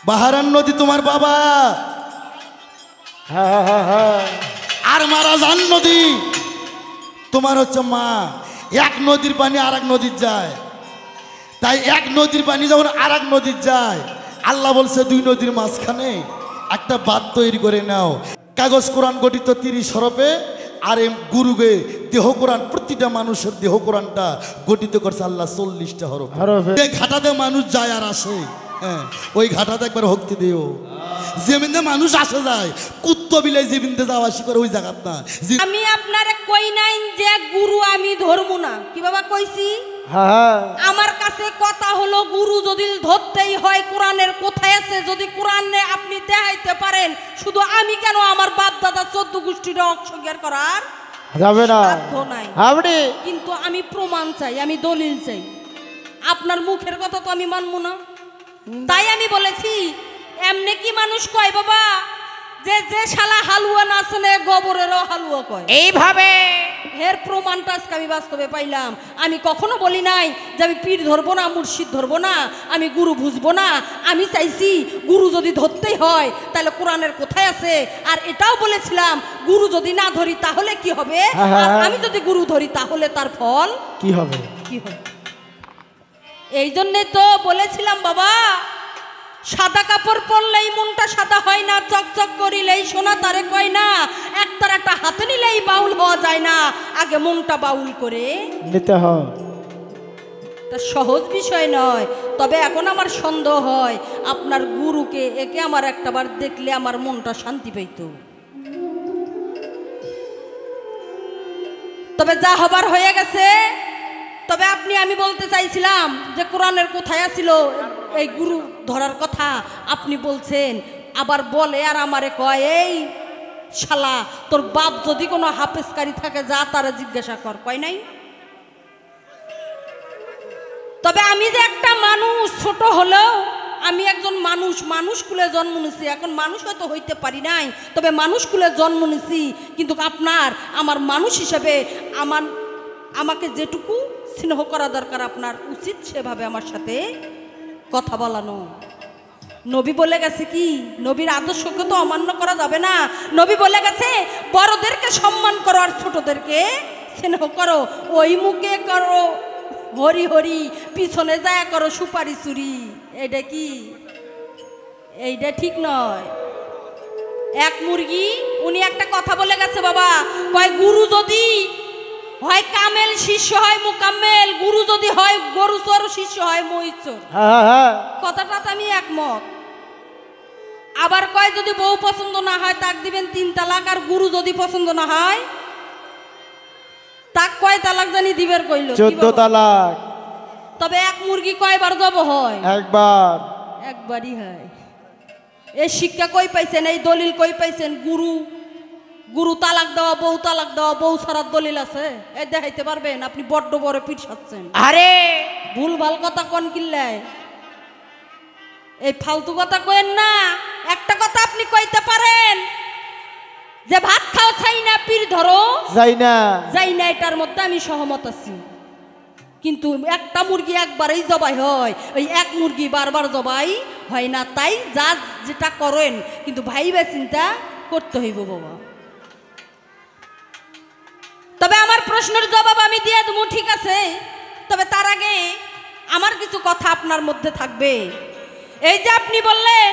বাহারান নদী তোমার বাবা, আর মারাজান নদী তোমার হচ্ছে মা। এক নদীর পানি আর এক নদীর যায়, তাই এক নদীর পানি যখন আর এক নদীর যায়, আল্লাহ বলছে দুই নদীর মাঝখানে একটা বাঁধ তৈরি করে নাও। কাগজ কোরআন গঠিত 30 হরফে, আর গুরুগে দেহ কোরআন, প্রতিটা মানুষের দেহ কোরআনটা গঠিত করছে আল্লাহ 40টা হরফ। ঘাটাতে মানুষ যায় আর আসে, হ্যাঁ ওই ঘাটাতে একবার হক্তি দিও। জমিনে মানুষ আসে যায়, কুত্তো বিলে জমিনতে যাওয়া আসি করে ওই জায়গাত না। আমি আপনারে কই নাই যে গুরু আমি ধরবো না, কি বাবা কইছি? আমার কাছে কথা হলো গুরু যদি ধরতেই হয় কোরআনের কোথায় আছে, যদি কোরআনে আপনি দেখাইতে পারেন, শুধু আমি কেন আমার বাপ দাদা 14 গোষ্ঠীর অস্বীকার করার যাবে না, আপনি কিন্তু আমি প্রমাণ চাই, আমি দলিল চাই। আপনার মুখের কথা তো আমি মানবো না, তাই আমি বলেছি এমনি কি মানুষ কয় বাবা যে যে শালা হালুয়া না শুনে গোবরেরও হালুয়া কয়, এইভাবে এর প্রমাণটা আজকে আমি বাস্তবে পাইলাম। আমি কখনো বলি নাই যে আমি পীর ধরবো না, মুর্শিদ ধরবো না, আমি গুরু বুঝবো না। আমি চাইছি গুরু যদি ধরতেই হয় তাহলে কোরআনের কোথায় আছে, আর এটাও বলেছিলাম গুরু যদি না ধরি তাহলে কি হবে, আর আমি যদি গুরু ধরি তাহলে তার ফল কি হবে, কি হবে। এই জন্যে তো বলেছিলাম বাবা, সাদা কাপড় পরলেই মনটা সাদা হয় না, চকচক করিলেই সোনা তারে কয় না, একটার একটা হাতে নিলেই বাউল হওয়া যায় না, আগে মনটা বাউল করে নিতে হয়। তা সহজ বিষয় নয়। তবে এখন আমার সন্দেহ হয় আপনার গুরুকে, একে আমার একটাবার দেখলে আমার মনটা শান্তি পেত। তবে যা হবার হয়ে গেছে। তবে আমি বলতে চাইছিলাম যে কোরআনের কোথায় আছিল এই গুরু ধরার কথা আপনি বলছেন, আবার বলে আর আমারে কয় এই শালা তোর বাপ যদি কোনো হাফেজকারী থাকে যা তারা জিজ্ঞাসা কর, কয় নাই? তবে আমি যে একটা মানুষ, ছোট হলেও আমি একজন মানুষ, মানুষ কুলে জন্ম নিছি। এখন মানুষ হয়তো হইতে পারি নাই, তবে মানুষ কুলে জন্ম নিছি। কিন্তু আপনার আমার মানুষ হিসেবে আমাকে যেটুকু স্নেহ করা দরকার আপনার উচিত সেভাবে আমার সাথে কথা বলানো। নবী বলে গেছে কি, নবীর আদর্শকে তো অমান্য করা যাবে না। নবী বলে গেছে বড়দেরকে সম্মান করো আর ছোটদেরকে স্নেহ করো। ওই মুখে করো হরি হরি, পিছনে যায় করো সুপারি চুরি। এইটা কি, এইটা ঠিক নয়। এক মুরগি উনি একটা কথা বলে গেছে বাবা, কয় গুরু যদি হয় কামেল শিষ্য হয় মুকাম্মেল, গুরু যদি হয় গরু চোর শিষ্য হয় মহিষ চোর। কথাটা তো আমি একমত। আবার কয় যদি বউ পছন্দ না হয় তাক দিবেন 3 তালাক, আর গুরু যদি পছন্দ না হয় তাক কয় তালাক জানি দিবের কইল 14 তালাক। তবে এক মুরগি কয়বার জব হয়? একবারই হয়। এই শিক্ষা কই পাইছেন, এই দলিল কই পাইছেন? গুরু তালাক দেওয়া, বউ তালাক দেওয়া, বউ ছাড়ার দলিল আছে? এই দেখাইতে পারবেন? আপনি বড্ড বড় পীর সাচ্ছেন। আরে ভুল ভাল কথা কোন কিল্লায়, এই ফালতু কথা কইেন না। একটা কথা আপনি কইতে পারেন যে ভাত খাও চাই না, পীর ধরো যাই না, এটার মধ্যে আমি সহমত আছি। কিন্তু একটা মুরগি একবারেই জবাই হয়, ওই এক মুরগি বারবার জবাই হয় না। তাই যা যেটা করেন কিন্তু ভাইবা চিন্তা করতে হইব বাবা। তবে আমার প্রশ্নের জবাব আমি দিয়ে দেবো, ঠিক আছে। তবে তার আগে আমার কিছু কথা আপনার মধ্যে থাকবে। এই যে আপনি বললেন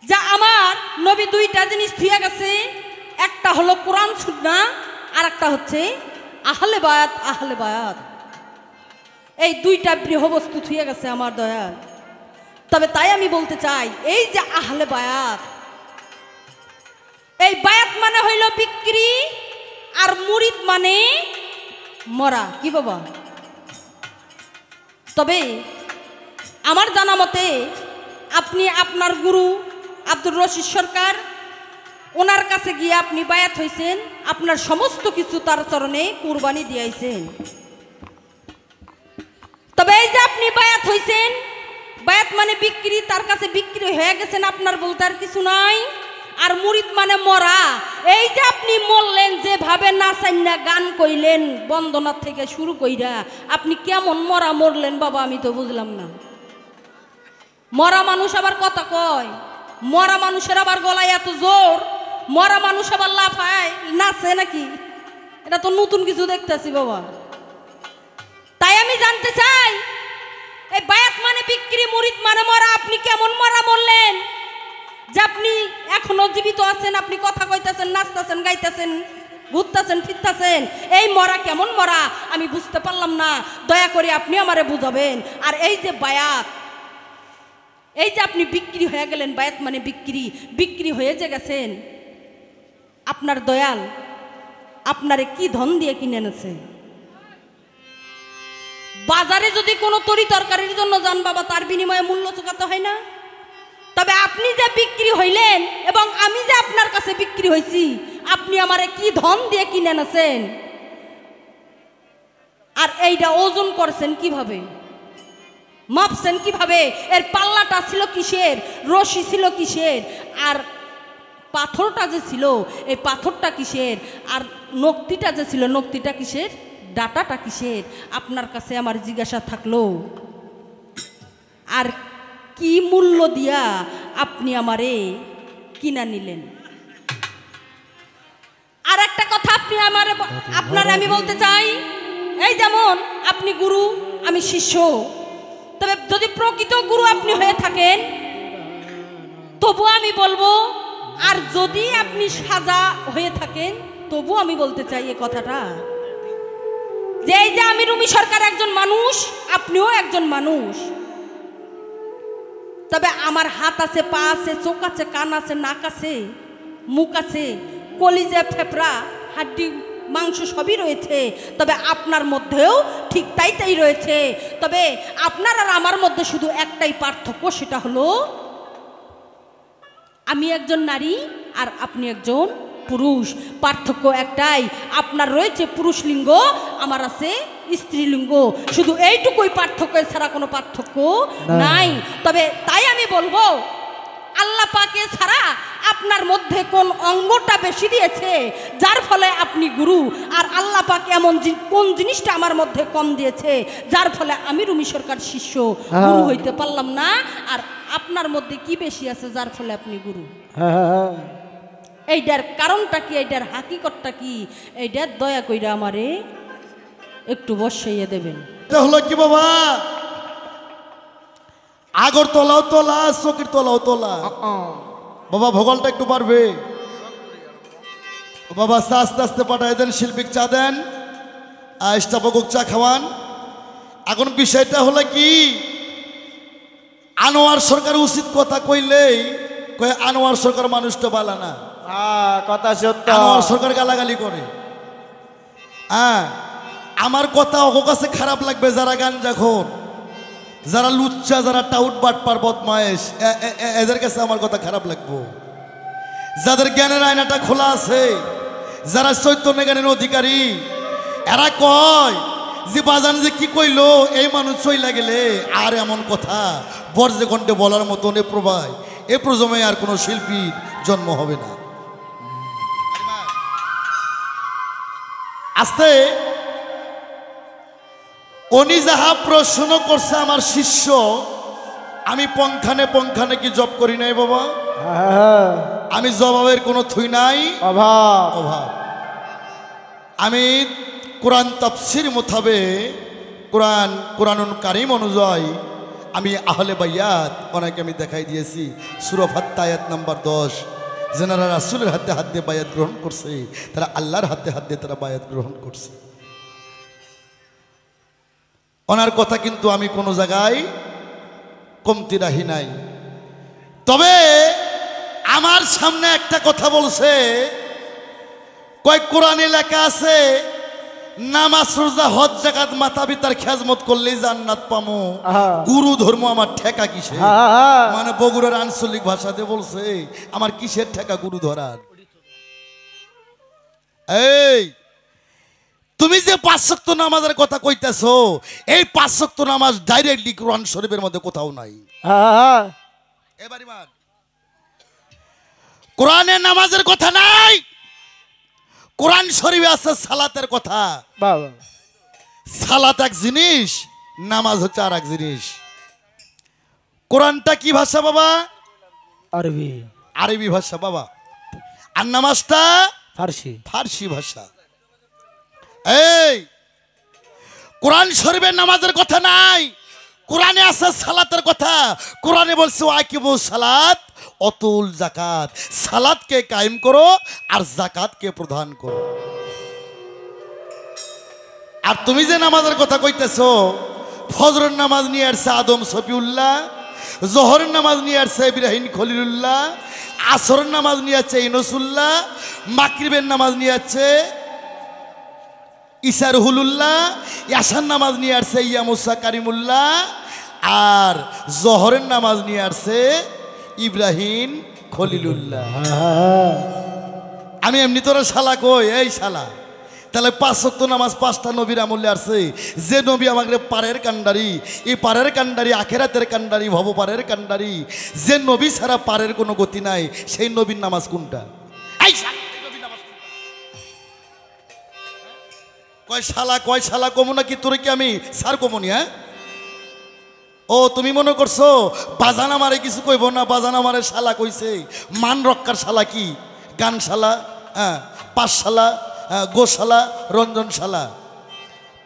যে আমার নবী 2টা জিনিস থুয়ে গেছে, একটা হলো কোরআন সুন্নাহ, আর একটা হচ্ছে আহলে বায়াত। আহলে বায়াত এই 2টা গৃহবস্তু থুয়ে গেছে আমার দয়াল। তবে তাই আমি বলতে চাই, এই যে আহলে বায়াত, এই বায়াত মানে হইল বিক্রি, আর মুরিদ মানে মরা। কি বাবা? তবে আমার জানা মতে আপনি আপনার গুরু আব্দুর রশিদ সরকার, ওনার কাছে গিয়ে আপনি বায়াত হয়েছেন, আপনার সমস্ত কিছু তার চরণে কুরবানি দিয়েছেন। তবে এই যে আপনি বায়াত হয়েছেন, বায়াত মানে বিক্রি, তার কাছে বিক্রি হয়ে গেছেন, আপনার বলতে আর কিছু নাই। আর মুরিদ মানে মরা। এই যে আপনি মরলেন, যেভাবে নাচাইন না গান কইলেন বন্দনার থেকে শুরু কইরা, আপনি কেমন মরা মরলেন বাবা আমি তো বুঝলাম না। মরা মানুষ আবার কথা কয়, মরা মানুষের আবার গলায় এত জোর, মরা মানুষ আবার লাফায় নাচে নাকি? এটা তো নতুন কিছু দেখতেছি বাবা। তাই আমি জানতে চাই, এই বায়াত মানে বিক্রি, মুরিদ মানে মরা, আপনি কেমন মরা বললেন যে আপনি এখনো জীবিত আছেন, আপনি কথা কইতেছেন, নাচতেছেন, গাইতেছেন, ঘুরতেছেন, ফিরতেছেন, এই মরা কেমন মরা আমি বুঝতে পারলাম না, দয়া করে আপনি আমারে বুঝাবেন। আর এই যে বায়াত, এই যে আপনি বিক্রি হয়ে গেলেন, বায়াত মানে বিক্রি, বিক্রি হয়ে যে গেছেন, আপনার দয়াল আপনারে কি ধন দিয়ে কিনে এনেছে? বাজারে যদি কোনো তরি তরকারির জন্য যান বাবা, তার বিনিময়ে মূল্য চুকাতে হয় না? তবে আপনি যে বিক্রি হইলেন এবং আমি যে আপনার কাছে বিক্রি হয়েছি, আপনি আমারে কি ধন দিয়ে কিনে এনেছেন? আর এইটা ওজন করছেন কিভাবে, মাপছেন কিভাবে? এর পাল্লাটা ছিল কিসের, রশি ছিল কিসের, আর পাথরটা যে ছিল এই পাথরটা কিসের, আর নক্তিটা যে ছিল নক্তিটা কিসের, ডাটাটা কিসের? আপনার কাছে আমার জিজ্ঞাসা থাকলো, আর কি মূল্য দিয়া আপনি আমারে কিনা নিলেন? আর একটা কথা আপনি আপনার আমি বলতে চাই, এই যেমন আপনি গুরু, আমি শিষ্য, তবে যদি প্রকৃত গুরু আপনি হয়ে থাকেন তবু আমি বলবো, আর যদি আপনি সাজা হয়ে থাকেন তবু আমি বলতে চাই এই কথাটা, যে এই যে আমি রুমি সরকার একজন মানুষ, আপনিও একজন মানুষ, তবে আমার হাত আছে, পা আছে, চোখ আছে, কান আছে, নাক আছে, মুখ আছে, কলিজা, ফেফড়া, হাড্ডি, মাংস সবই রয়েছে, তবে আপনার মধ্যেও ঠিক তাই রয়েছে। তবে আপনার আর আমার মধ্যে শুধু একটাই পার্থক্য, সেটা হলো আমি একজন নারী আর আপনি একজন পুরুষ। পার্থক্য একটাই, আপনার রয়েছে পুরুষ লিঙ্গ, আমার আছে স্ত্রীলিঙ্গ, শুধু এইটুকুই পার্থক্য, ছাড়া কোনো পার্থক্য নাই। তবে তাই আমি বলবো, আল্লাহ পাকে ছাড়া আপনার মধ্যে কোন অঙ্গটা বেশি দিয়েছে যার ফলে আপনি গুরু, আর আল্লাহ পাক এমন কোন জিনিসটা আমার মধ্যে কম দিয়েছে যার ফলে আমি রুমি সরকার শিষ্য গুরু হইতে পারলাম না, আর আপনার মধ্যে কি বেশি আছে যার ফলে আপনি গুরু? এইটার কারণটা কি, এইটার হাকিকতটা কি, এইটার দয়া কইরা আমারে একটু বসাইয়া দেবেন। এটা হলো কি বাবা, আগর তোলাও তোলা, চকির তোলাও তোলা। বাবা ভূগোলটা একটু পারবে বাবা, আস্তে আস্তে পাঠায় দেন, শিল্পীক চা দেন, স্টাফক চা খাওয়ান। এখন বিষয়টা হলো কি, আনোয়ার সরকার উচিত কথা কইলেই কয়ে আনোয়ার সরকার মানুষটা বালা না, কথা সত্য, আনোয়ার সরকার গালাগালি করে। আমার কথা ওর কাছে খারাপ লাগবে, যারা গাঞ্জাখোর, যারা লুচ্চা, যারা টাউট বাটপার বদমায়েশ, এদের কাছে আমার কথা খারাপ লাগবো। যাদের জ্ঞানের আয়নাটা খোলা আছে, যারা চৈতন্য জ্ঞানের অধিকারী, এরা কয় যে বাজান যে কি কইলো, এই মানুষ চইলা গেলে আর এমন কথা বর্জে কণ্ঠে বলার মতন এ প্রজন্মে আর কোনো শিল্পীর জন্ম হবে না। আস্তে উনি যাহা প্রশ্ন করছে আমার শিষ্য, আমি পঙ্খানে কি জব করি নাই বাবা, আমি জবাবের কোনো থুই নাই, অভাব। আমি কোরআন তাফসীর মোতাবেক, কোরআনুল কারীম অনুযায়ী আমি আহলে বাইয়াত অনেকে আমি দেখাই দিয়েছি। সূরা ফাত্তাহ আয়াত নাম্বার 10, যারা রাসূলের হাতে হাত দিয়ে বায়াত গ্রহণ করছে, তারা আল্লাহর হাতে হাত দিয়ে তারা বায়াত গ্রহণ করছে। ওনার কথা কিন্তু আমি কোনো জায়গায় কমতি রাখি নাই। তবে আমার সামনে একটা কথা বলছে, কয় কোরআনে লেখা আছে নামাজ রোজা হজ যাকাত মাতা পিতার খেজমত করলেই জান্নাত পামু, গুরু ধর্ম আমার ঠেকা কিসে? মানে বগুড়ার আঞ্চলিক ভাষাতে বলছে আমার কিসের ঠেকা গুরু ধরার? এই তুমি যে 5 ওয়াক্ত নামাজের কথা কইতেছো, এই 5 ওয়াক্ত নামাজ ডাইরেক্টলি কোরআন শরীফের মধ্যে কোথাও নাই। এবারে কোরআনে নামাজের কথা নাই, কোরআন শরীফে আছে সালাতের কথা। সালাত এক জিনিস, নামাজ হচ্ছে আর এক জিনিস। কোরআনটা কি ভাষা বাবা? আরবি। আরবি ভাষা বাবা। আর নামাজটা ফার্সি। ফার্সি ভাষা। এই কোরআন শরীফের নামাজের কথা নাই, কোরআনে আছে সালাতের কথা। কোরআনে বলছে আকিমুস সালাত অতুল যাকাত, সালাতকে কায়েম করো আর যাকাতকে প্রদান করো। আর তুমি যে নামাজের কথা কইতেছো, ফজরের নামাজ নিয়ে আসছে আদম শফিউল্লাহ, জোহরের নামাজ নিয়ে আসছে ইব্রাহিম খলিলুল্লাহ, আসরের নামাজ নিয়ে আসছে ইউনূসুল্লাহ, মাগরিবের নামাজ নিয়ে আসছে ঈসা রুহুল্লাহ, ইয়াসার নামাজ নিয়ে আসছে ইয়া মুসা কারিমুল্লাহ, আর জোহরের নামাজ নিয়ে আসছে ইব্রাহিম খলিলুল্লাহ। আমি এমনি তোরা শালা কই, এই শালা তাহলে 5 ওয়াক্ত নামাজ 5টা নবীর আমলে আসছে। যে নবী আমাকে পারের কান্ডারি, এই পারের কান্ডারি আখেরাতের কান্ডারি ভব পারের কান্ডারি, যে নবী ছাড়া পারের কোনো গতি নাই, সেই নবীর নামাজ কোনটা? এই কয় শালা কমু নাকি তোরে কি আমি সার কমুনি? হ্যাঁ ও তুমি মনে করছো বাজান আমারে কিছু কইব না? বাজান আমারে শালা কইছে। মান রক্ষার শালা কি? গানশালা, হ্যাঁ পাঠশালা, গোশালা, রঞ্জনশালা।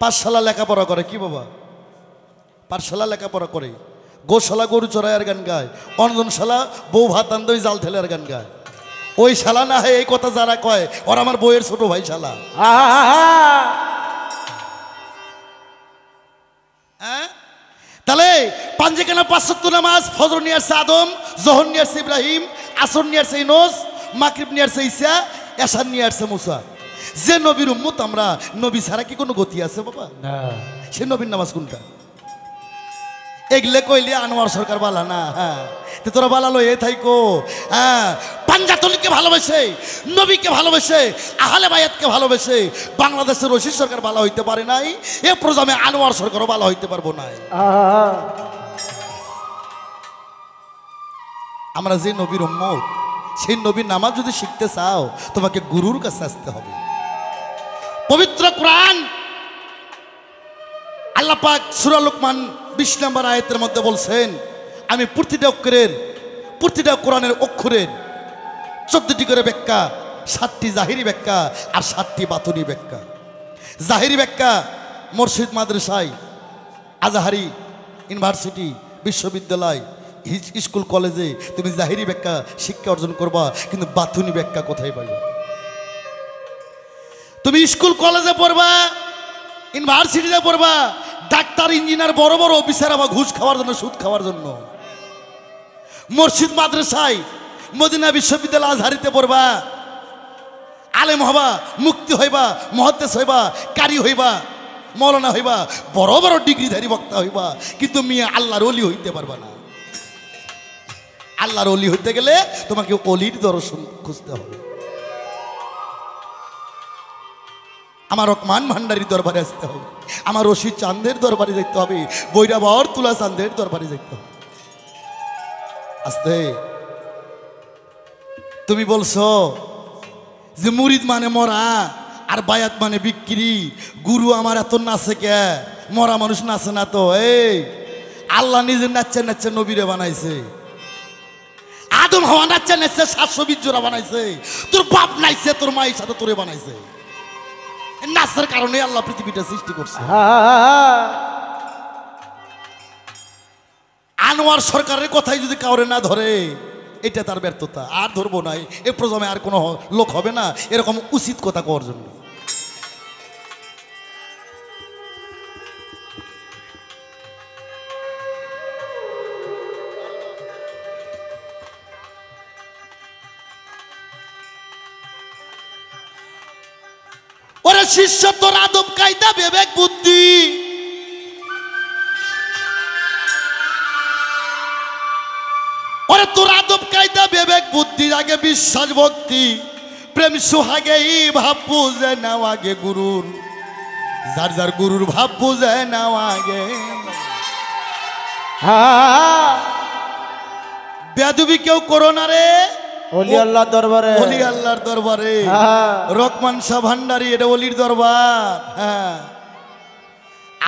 পাঠশালা লেখাপড়া করে কি বাবা? পাঠশালা লেখাপড়া করে। গোশালা গরু চড়ায় আর গান গায়। রঞ্জনশালা বউ ভাত আন্দই জাল ঠেলে আর গান গায়। ওই শালা না হয় এই কথা যারা কয় ওরা আমার বইয়ের ছোট ভাই শালা। হ্যাঁ তাহলে পাঞ্জেখানা 5 ওয়াক্ত নামাজ, ফজর নিয়ে আসছে আদম, জোহর নিয়ে আসছে ইব্রাহিম, আসর নিয়ে আসছে ইউনূস, মাগরিব নিয়ে আসছে ঈসা, এশার নিয়ে আসছে মুসা। যে নবীর উম্মত আমরা, নবী ছাড়া কি কোনো গতি আছে বাবা? না। সে নবীর নামাজ কোনটা? এগলে কইলে আনোয়ার সরকার বালা না। হ্যাঁ তো তোরা বালালো এ থাইকো। হ্যাঁ পাঞ্জাতনকে ভালোবেসে, নবীকে ভালোবেসে, আহলে বায়াতকে ভালোবেসে বাংলাদেশের রশিদ সরকার বালা হইতে পারে নাই, এ প্রজন্মে আনোয়ার সরকারও বালা হইতে পারবো না। আমরা যে নবীর উম্মত, সেই নবীর নামাজ যদি শিখতে চাও তোমাকে গুরুর কাছে আসতে হবে। পবিত্র কোরআন আল্লাহ পাক সূরা লোকমান 20 নম্বর আয়াতের মধ্যে বলছেন, আমি প্রতিটা কোরআনের অক্ষরের 14টি করে ব্যাখ্যা, 7টি জাহিরি ব্যাখ্যা আর 7টি বাতুনি ব্যাখ্যা। জাহিরি ব্যাখ্যা মসজিদ, মাদ্রাসায়, আজহারি, ইউনিভার্সিটি, বিশ্ববিদ্যালয়, স্কুল, কলেজে তুমি জাহিরি ব্যাখ্যা শিক্ষা অর্জন করবা, কিন্তু বাতুনি ব্যাখ্যা কোথায় পাইবা? তুমি স্কুল কলেজে পড়বা, ইউনিভার্সিটিতে পড়বা, ডাক্তার ইঞ্জিনিয়ার বড় বড় অফিসার আবার ঘুষ খাওয়ার জন্য, সুদ খাওয়ার জন্য। মসজিদ, মাদ্রাসায়, মদিনা বিশ্ববিদ্যালয়, আজহারিতে পড়বা, আলেম হবা, মুক্তি হইবা, মুহাদ্দিস হইবা, কারি হইবা, মৌলানা হইবা, বড় বড় ডিগ্রিধারী বক্তা হইবা, কিন্তু মিয়া আল্লাহর ওলি হইতে পারবা না। আল্লাহর ওলি হইতে গেলে তোমাকে অলির দর্শন খুঁজতে হবে। আমার রহমান ভান্ডারীর দরবারে আসতে হবে, আমার রশিদ চাঁদের দরবারে যেতে হবে, বৈরাবর তুলা চাঁদের দরবারে যেতে হবে। আস্তে তুমি বলছো যে মুরিদ মানে মরা আর বায়াত মানে বিক্রি, গুরু আমার এত নাচে কে? মরা মানুষ নাচে না তো। এই আল্লাহ নিজে নাচছে নাচছে নবীরে বানাইছে, আদম হাওয়া নাচছে নাচছে 720 জোড়া বানাইছে, তোর বাপ নাইছে, তোর মায়ের সাথে তোরে বানাইছে। নাচের কারণে আল্লাহ পৃথিবীটা সৃষ্টি করছে। আনোয়ার সরকারের কথাই যদি কাউরে না ধরে, এটা তার ব্যর্থতা। আর ধরবো না, এ প্রজন্মে আর কোনো লোক হবে না এরকম উচিত কথা কওয়ার জন্য। ওরে শিষ্য তোর আদব কায়দা বিবেক বুদ্ধি, ওরে তোর আদব কায়দা বিবেক বুদ্ধি, আগে বিশ্বাস ভক্তি প্রেম সুহাগে ভাব বুঝে নাও আগে গুরুর, যার যার গুরুর ভাব বুঝে নাও আগে। বেয়াদবি কেউ করো না রে, ওলি আল্লাহর দরবারে, ওলি আল্লাহর দরবারে। রহমান শাহ ভান্ডারী, এটা ওলির দরবার। হ্যাঁ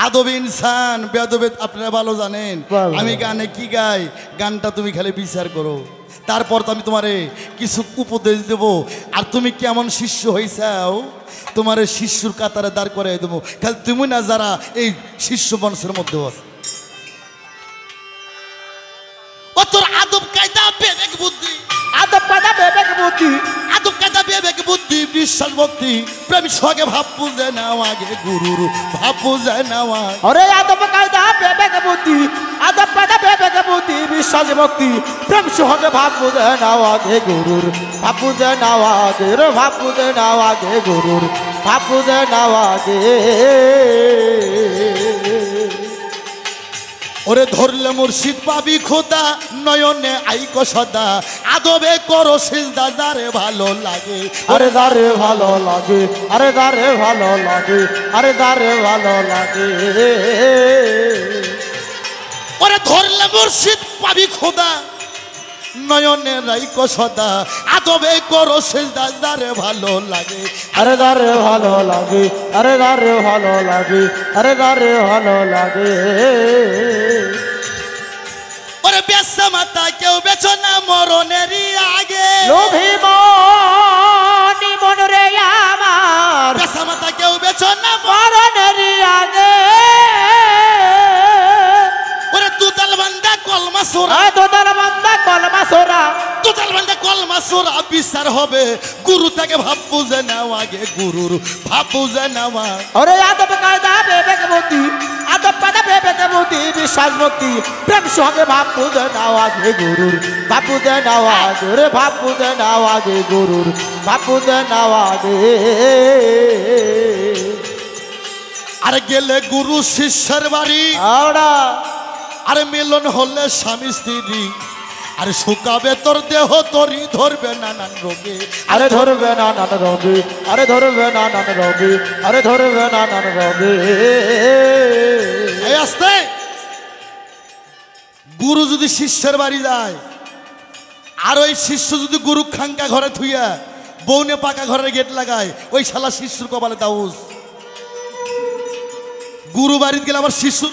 আদব ইনসান বেদবে আপনারা ভালো জানেন। ভালো। আমি গানে কি গাই, গানটা তুমি খালি বিচার করো, তারপর তো আমি তোমারে কিছু উপদেশ দেব। আর তুমি কেমন শিষ্য হইছাও, তোমার শিষ্যর কাতারে দাঁড় করাই দেবো। খালি তুমি না, যারা এই শিষ্য বংশের মধ্যে আছে। ও তোর আদব কায়দা বিবেক বুদ্ধি, আদব কায়দা বিবেক বুদ্ধি, আদব কায়দা বিবেক বুদ্ধি বিশ্বাস ভক্তি প্রেম সঙ্গে ভাব বুঝে নাও আগে গুরুর ভাব বুঝে নেওয়া। ওরে আদব কায়দা বিবেক বুদ্ধি, আদব কায়দা বিবেক বুদ্ধি বিশ্বাস ভক্তি প্রেম সহগে ভাব বুঝে নাও আগে গুরুর ভাব বুঝে নাও আগে রে ভাব বুঝে নাও আগে গুরুর ভাব বুঝে নাও আগে। ওরে ধরলে মুর্শিদ পাবি খোদা, নয়নে আইক সদা, আদবে করো সিজদা যারে ভালো লাগে। আরে দারে ভালো লাগে, আরে দারে ভালো লাগে, আরে দারে ভালো লাগে। ওরে ধরলে মুর্শিদ পাবি খোদা, নয়নে রাইক সদা, আদবে করো সিজদা যারে ভালো লাগে। আরে দারে ভালো লাগে, আরে দারে ভালো লাগে, আরে দারে ভালো লাগে। ওরে বেসা মাতা কেউ বেচো না মরণেরই আগে, লোভী মনি মন রে আমার বেসা মাতা কেউ বেচো না মরণেরই আগে। ওরে দুতাল বান্দা কলমা সোরা, আয় দোদার বান্দা কলমা সোরা, দুতাল বান্দা কলমা সোরা বিচার হবে, গুরু তাকে ভাব বুঝে নাও আগে গুরুর ভাব বুঝে নেওয়া। ওরে আদব কায়দা বিবেক বুদ্ধি, আদব কায়দা বিবেক বুদ্ধি বিশ্বাস ভক্তি প্রেম সঙ্গে ভাব বুঝে নাও আগে গুরুর ভাব বুঝে নাও আগে রে ভাব বুঝে নাও আগে গুরুর ভাব বুঝে নাও আগে। আর গেলে গুরু শিষ্যের বাড়ি, আওড়া আরে মিলন হলে স্বামী স্ত্রী, আরে শুকাবে তোর দেহ তরি ধরবে নানান রোগে। আরে ধরবে না নান রবি, আরে ধরবে না নান রবি, আরে ধরবে না নান রবি। এই আসতে গুরু যদি শিষ্যের বাড়ি যায়, আর ওই শিষ্য যদি গুরু খাঙ্কা ঘরে থুইয়া বউনে পাকা ঘরের গেট লাগায়, ওই শালা শিষ্যর কপালে দাউস। গুরু বাড়িতে গেলে আবার শিশু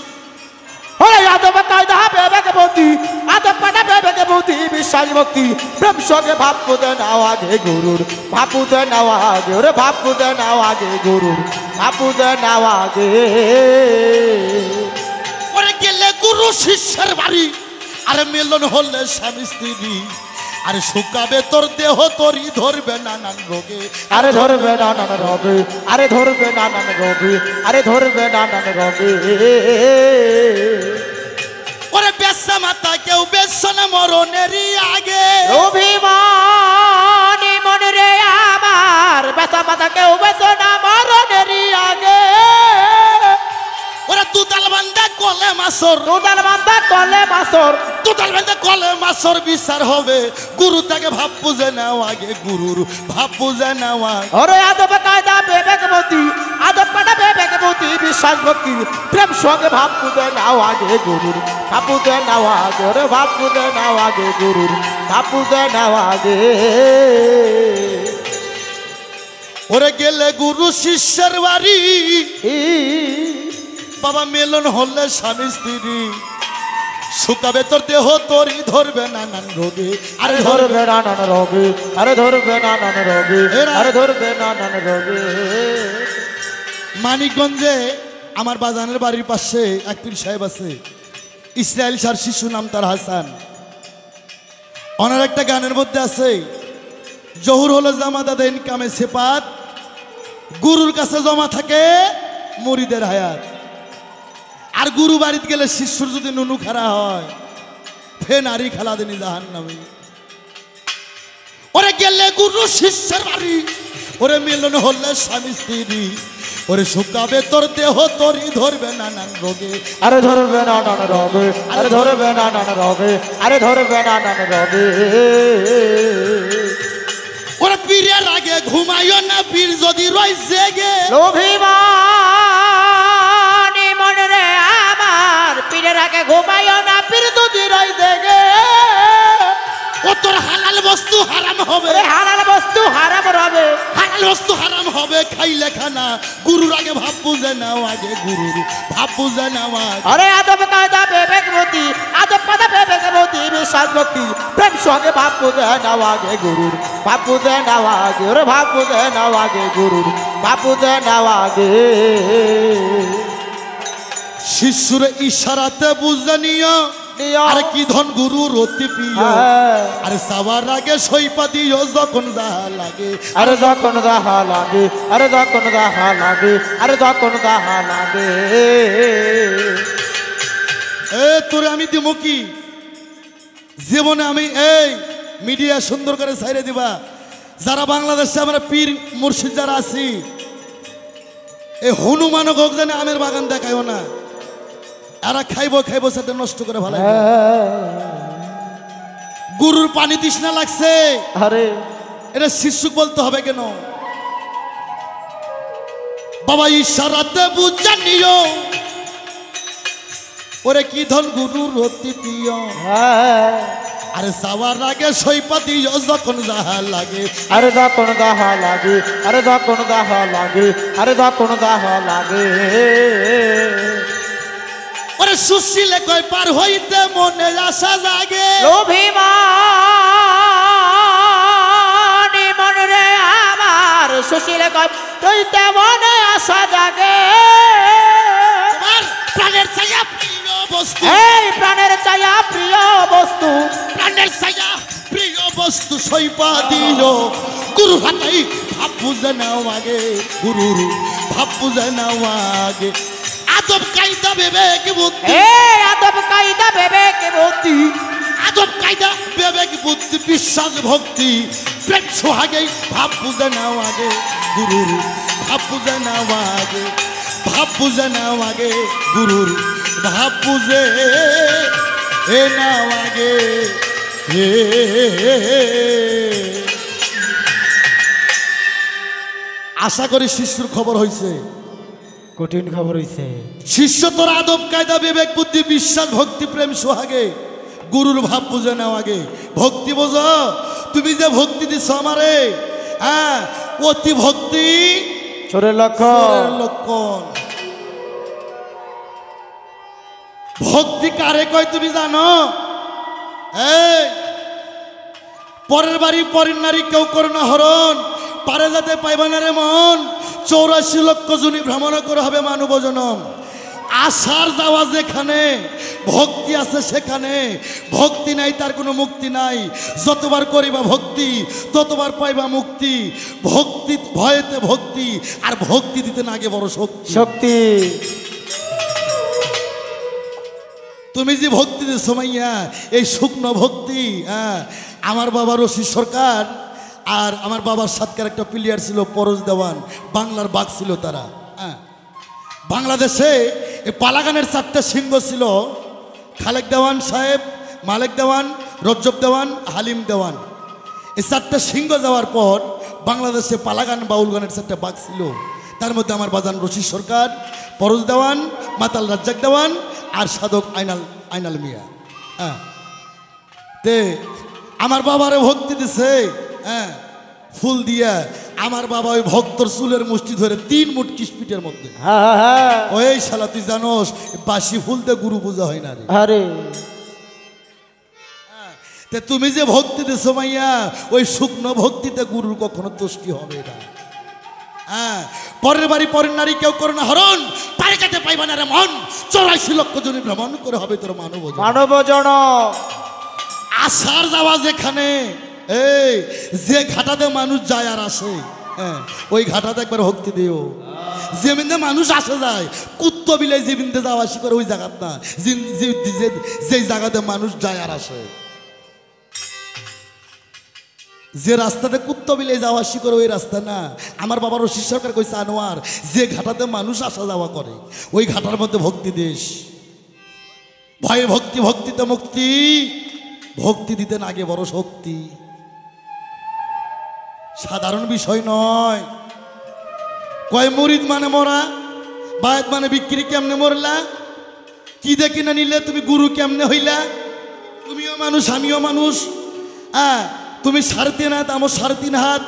ওরে আদব কায়দা বিবেক বুদ্ধি, আদব কায়দা বিবেক বুদ্ধি বিশ্বাস ভক্তি প্রেম সঙ্গে ভাব বুঝে নাও আগে গুরুর ভাব বুঝে নাও আগে ওরে ভাব বুঝে নাও আগে গুরুর ভাব বুঝে নাও আগে। ওরে গেলে গুরু শিষ্যের বাড়ি, আরে মিলন হলে স্বামী স্ত্রী, আরে শুকাবে তোর দেহ তরি ধরবে নানান রোগে। আরে ধরবে না নান রবি, আরে ধরবে না নান রবি, আরে ধরবে না নান রবি। ওরে বেসা মাতা কেউ বেসো না মরণেরই আগে, অভিমানী মন রে আমার বেসা মাথা কেউ বেসো না মরণেরই আগে। ওরে দুতাল বান্দা কলে মাসর, দুদার বান্দা কলে মাসর, দুতাল বান্দা কলে মাসর বিচার হবে, গুরু তাকে ভাব বুঝে নাও আগে গুরুর ভাব বুঝে নেওয়া। ওরে আদব কায়দা বিবেক বুদ্ধি, আদব কায়দা বিবেক বুদ্ধি বিশ্বাস ভক্তি প্রেম সঙ্গে ভাব বুঝে নাও আগে গুরুর ভাব বুঝে নাও আগে ওরে ভাব বুঝে নাও আগে গুরুর ভাব বুঝে নাও আগে। ওরে গেলে গুরু শিষ্যের বাড়ি, বাবা মিলন হলে স্বামী স্ত্রী, শুকাবে তোর দেহ তরি ধরবে নানান রোগে। আরে ধরবে না নান রবি, আরে ধরবে না নান রবি, আরে ধরবে না নান রবি। মানিকগঞ্জে আমার বাজানের বাড়ির পাশে এক পীর সাহেব আছে, ইসরায়েল সার শিশু নাম তার হাসান। ওনার একটা গানের মধ্যে আছে, জহুর হলো জামাদাদা ইনকামে সেপাত, গুরুর কাছে জমা থাকে মুরিদের হায়াত। আর গুরু বাড়িতে গেলে শিষ্যর যদি নুনু খারা হয়, ফে নারী খেলা দিনি জাহান নামে। ওরে গেলে গুরু শিষ্যের বাড়ি, ওরে মিলন হলে স্বামী স্ত্রী, ওরে শুকাবে তোর দেহ তরি ধরবে নানান রোগে। আরে ধরবে না নান রবি, আরে ধরবে না নান রবি, আরে ধরবে না নান রবি। ওরে পীরের আগে ঘুমাইও না, পীর যদি রয় জেগে। অভিমানী মন রে আমার পীরের আগে ঘুমাইও না, পীর যদি রই জেগে। ও তোর হালাল বস্তু হারাম হবে, হালাল বস্তু হারাম হবে, হালাল বস্তু হারাম হবে, খাইলে খানা গুরুর আগে ভাব বুঝে নাও, আগে গুরুর ভাব বুঝে নাও আগে। আরে আদব কায়দা বিবেক বুদ্ধি, আদব কায়দা বিবেক বুদ্ধি বিশ্বাস ভক্তি প্রেম সঙ্গে ভাব বুঝে নাও আগে গুরুর ভাব বুঝে নাও আগে, ওরে ভাব বুঝে নাও আগে গুরুর ভাব বুঝে নাও আগে। শিষ্যুর ইশারাতে বুঝে নিও, আর কি ধন গুরুর অতি প্রিয়, আরে সবার আগে সইপা দিও যখন যাহা লাগে, আরে যখন যাহা লাগে, আরে যখন যাহা লাগে, আরে যখন যাহা লাগে। এ তোরে আমি দিব কি জীবনে, আমি এই মিডিয়া সুন্দর করে ছাইরে দিবা। যারা বাংলাদেশে আমরা পীর মুর্শিদ যারা আছি, এই হনুমান হোক জানে আমের বাগান দেখাইও না, এরা খাইবো খাইবো সেটা নষ্ট করে ভালো। গুরুর পানি তৃষ্ণা লাগছে, আরে এটা শিশুক বলতে হবে কেন? বাবা ইশারাতে বুঝা নিও, ওরে কি ধন গুরুর অতি প্রিয়, আরে যাওয়ার আগে সইপা দিও যখন যাহা লাগে, আরে যখন যাহা লাগে, আরে যখন যাহা লাগে, আরে যখন যাহা লাগে। ওরে সুশীলে কয় পার হইতে মনে আশা জাগে, অভিমানী মন রে আমার সুশীলে কয় হইতে মনে আশা জাগে। তোমার প্রাণের ছায়া প্রিয় বস্তু, এই প্রাণের ছায়া প্রিয় বস্তু, প্রাণের ছায়া প্রিয় বস্তু সইপা দিও গুরু হাতেই ভাব বুঝে নাও আগে, গুরুর ভাব বুঝে নাও আগে। আদব কায়দা বিবেক বুদ্ধি, এই আদব কায়দা বিবেক বুদ্ধি, আদব কায়দা বিবেক বুদ্ধি বিশ্বাস ভক্তি প্রেম সোহাগেই ভাব বুঝে নাও আগে, গুরুর ভাব বুঝে নাও আগে, ভাব বুঝে নাও আগে, গুরুর ভাব বুঝে নাও আগে। আশা করি শিষ্যুর খবর হয়েছে, কঠিন খবর হইছে। শিষ্য তোর আদব কায়দা বিবেক বুদ্ধি বিশ্বাস ভক্তি প্রেম সোহাগে গুরুর ভাব বুঝে নাও আগে। ভক্তি বোঝো, তুমি যে ভক্তি দিচ্ছ আমারে, হ্যাঁ অতি ভক্তি চোরের লক্ষণ, লক্ষণ। ভক্তি কারে কয় তুমি জানো? এই পরের বাড়ি পরের নারী কেউ করে না হরণ, পারে যাতে পাইবা না রে মন, 84 লক্ষ জনি ভ্রমণ করে হবে মানব জনম। আসার যাওয়া যেখানে ভক্তি আছে সেখানে, ভক্তি নাই তার কোনো মুক্তি নাই। যতবার করিবা ভক্তি ততবার পাইবা মুক্তি। ভক্তি ভয়েতে ভক্তি, আর ভক্তি দিতে না আগে বড় শক্তি। শক্তি তুমি যে ভক্তি দিচ্ছ মাইয়া, এই শুকনো ভক্তি। হ্যাঁ, আমার বাবা রশিদ সরকার আর আমার বাবার সাতকার একটা প্লেয়ার ছিল পরশ দেওয়ান, বাংলার বাঘ ছিল তারা। হ্যাঁ, বাংলাদেশে এই পালাগানের 4টে সিংহ ছিল, খালেক দেওয়ান সাহেব, মালেক দেওয়ান, রজ্জব দেওয়ান, হালিম দেওয়ান। এই 4টে সিংহ যাওয়ার পর বাংলাদেশে পালাগান বাউল গানের 4টে বাঘ ছিল। তার মধ্যে আমার বাজান রশিদ সরকার, পরশ দেওয়ান, মাতাল রাজ্জাক দেওয়ান আর সাধক আইনাল মিয়া। হ্যাঁ, তে আমার বাবারে ভক্তি দিছে, হ্যাঁ ফুল দিয়া। আমার বাবা ওই ভক্তর চুলের মুষ্টি ধরে 3 মুঠ কিসপিটের মধ্যে। ওই শালা তুই জানোস বাসি ফুল দিয়ে গুরু পূজা হয় না রে। আরে তে তুমি যে ভক্তি দিছো মাইয়া, ওই শুকনো ভক্তিতে গুরুর কখনো তুষ্টি হবে না। হ্যাঁ, পরের বাড়ি পরের নারী কেউ করে না হরণ, পারে কাটে পাইবা না রে মন, 84 লক্ষ জনি ভ্রমণ করে হবে তোর মানব জন। আসার যাওয়া যেখানে, এই যে ঘাটাতে মানুষ যায় আর আসে, হ্যাঁ ওই ঘাটাতে একবার ভক্তি দিও। যেমিন্দে মানুষ আসে যায়, কুত্ত বিলে যেমিন্দে যাওয়া আসি করে ওই জায়গাত না, যে জায়গাতে মানুষ যায় আর আসে। যে রাস্তাতে কুত্ত বিলে যাওয়া আসি করে ওই রাস্তা না। আমার বাবার রশিদ সরকার কইছে আনোয়ার, যে ঘাটাতে মানুষ আসা যাওয়া করে ওই ঘাটার মধ্যে ভক্তি দেশ। ভয়ে ভক্তি, ভক্তিতে মুক্তি, ভক্তি দিতে না আগে বড় শক্তি। সাধারণ বিষয় নয়। কয় মুরিদ মানে মরা, বায়াত মানে বিক্রি। কেমনে মরলা? কি দেখি না নিলে তুমি গুরু কেমনে হইলা? তুমিও মানুষ আমিও মানুষ। হ্যাঁ, তুমি 3.5 হাত, আমার 3.5 হাত,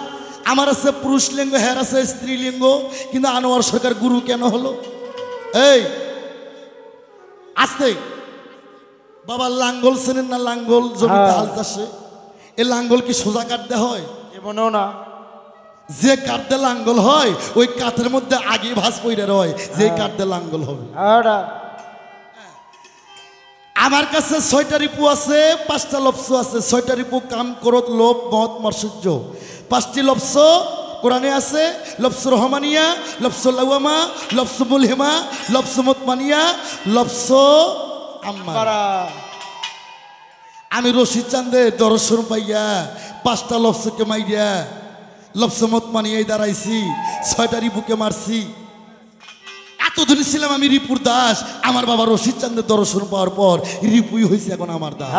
আমার আছে পুরুষ লিঙ্গ, হ্যার আছে স্ত্রীলিঙ্গ, কিন্তু আনোয়ার সরকার গুরু কেন হলো? এই আস্তে বাবা, লাঙ্গল চেনেন না? লাঙ্গল জমিতে হাল চাষে, এ লাঙ্গল কি সোজা কাটতে হয়? জীবনেও না। যে কাটতে লাঙ্গল হয় ওই কাঠের মধ্যে আগে ভাঁজ পইরে রয়, যে কাটতে লাঙ্গল হবে। আমার কাছে 6টা রিপু আছে, 5টা লফস আছে। 6টা রিপু কাম, ক্রোধ, লোভ, মদ, মাৎসর্য। 5টি লফস কোরআনে আছে, লফস রহমানিয়া, লফস লাওয়ামা, লফস মুলহিমা, লফস মুতমানিয়া, লফস আম্মারা। আমি রশিদ চাঁদের দর্শন পাইয়া 5টা লফসকে মাইয়া লফস মুতমানিয়াই দাঁড়াইছি, 6টা রিপুকে মারছি। এতদিন ছিলাম আমি রিপুর দাস, আমার বাবা রশিদ চাঁদের দর্শন পাওয়ার পর রিপুই হয়েছে এখন আমার দাস।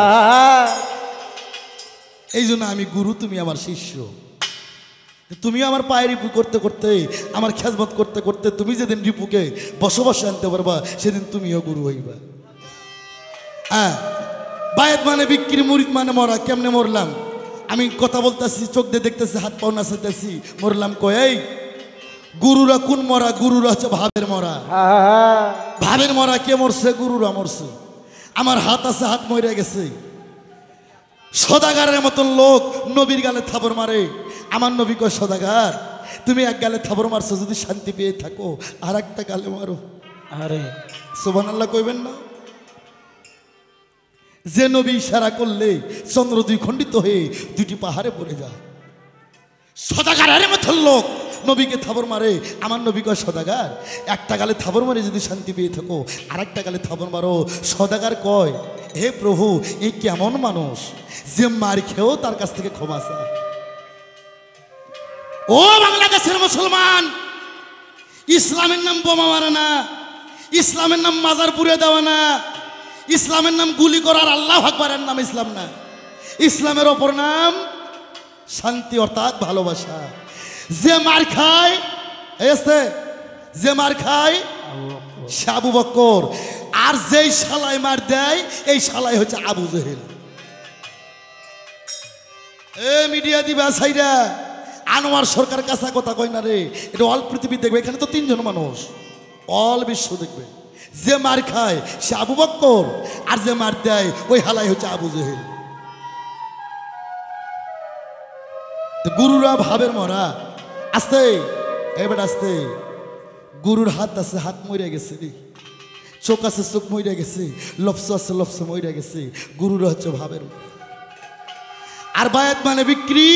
এই জন্য আমি গুরু, তুমি আমার শিষ্য। তুমি আমার পায়ে রিপু করতে করতে, আমার খেজমত করতে করতে, তুমি যেদিন রিপুকে বসবাসে আনতে পারবা সেদিন তুমিও গুরু হইবা। হ্যাঁ, বায়েত মানে বিক্রি, মুরিদ মানে মরা। কেমনে মরলাম? আমি কথা বলতেছি, চোখ দিয়ে দেখতেছি, হাত পাও নাচাইতেছি, মরলাম কই? গুরুরা কোন মরা? গুরুরা হচ্ছে ভাবের মরা। ভাবের মরা কে মরছে? গুরুরা মরছে। আমার হাত আছে, হাত মরে গেছে। সদাগারের মতন লোক নবীর গালে থাপড় মারে। আমার নবী কয়, সদাগার তুমি এক গালে থাপড় মারছো, যদি শান্তি পেয়ে থাকো আর একটা গালে মারো। আরে সুবহানাল্লাহ কইবেন না? যে নবী ইশারা করলে চন্দ্র 2 খণ্ডিত হয়ে 2টি পাহাড়ে পড়ে যায়। সদাগারের মতন লোক নবীকে থাপড় মারে। আমার নবী কয়, সদাগার একটা গালে থাপড় মারে যদি শান্তি পেয়ে থাকো আর একটা গালে থাপড় মারো। সদাগার কয়, হে প্রভু, এই কেমন মানুষ যে মার খেয়েও তার কাছ থেকে ক্ষমা চায়? ও বাংলাদেশের মুসলমান, ইসলামের নাম বোমা মারে না, ইসলামের নাম মাজার পুড়ে দেওয়া না, ইসলামের নাম গুলি করার, আল্লাহু আকবারের নাম ইসলাম না। ইসলামের অপর নাম শান্তি, অর্থাৎ ভালোবাসা। যে মার খায়, যে মার খায় সে আবু বকর, আর যেই শালাই মার দেয় এই শালাই হচ্ছে আবু জেহেল। এ মিডিয়া দিবা সাইরা, আনোয়ার সরকার কাঁচা কথা কয় না রে। এটা অল পৃথিবী দেখবে, এখানে তো 3 জন মানুষ, অল বিশ্ব দেখবে। যে মার খায় সে আবু বকর, আর যে মার দেয় ওই হালাই হচ্ছে আবু জেহেল। গুরুরা ভাবের মরা। আস্তে এবার আস্তে, গুরুর হাত আছে, হাত মরে গেছে রে। চোখ আছে, চোখ মরে গেছে। লফস আছে, লফস মরে গেছে। গুরুরা হচ্ছে ভাবের মরা। আর বায়াত মানে বিক্রি।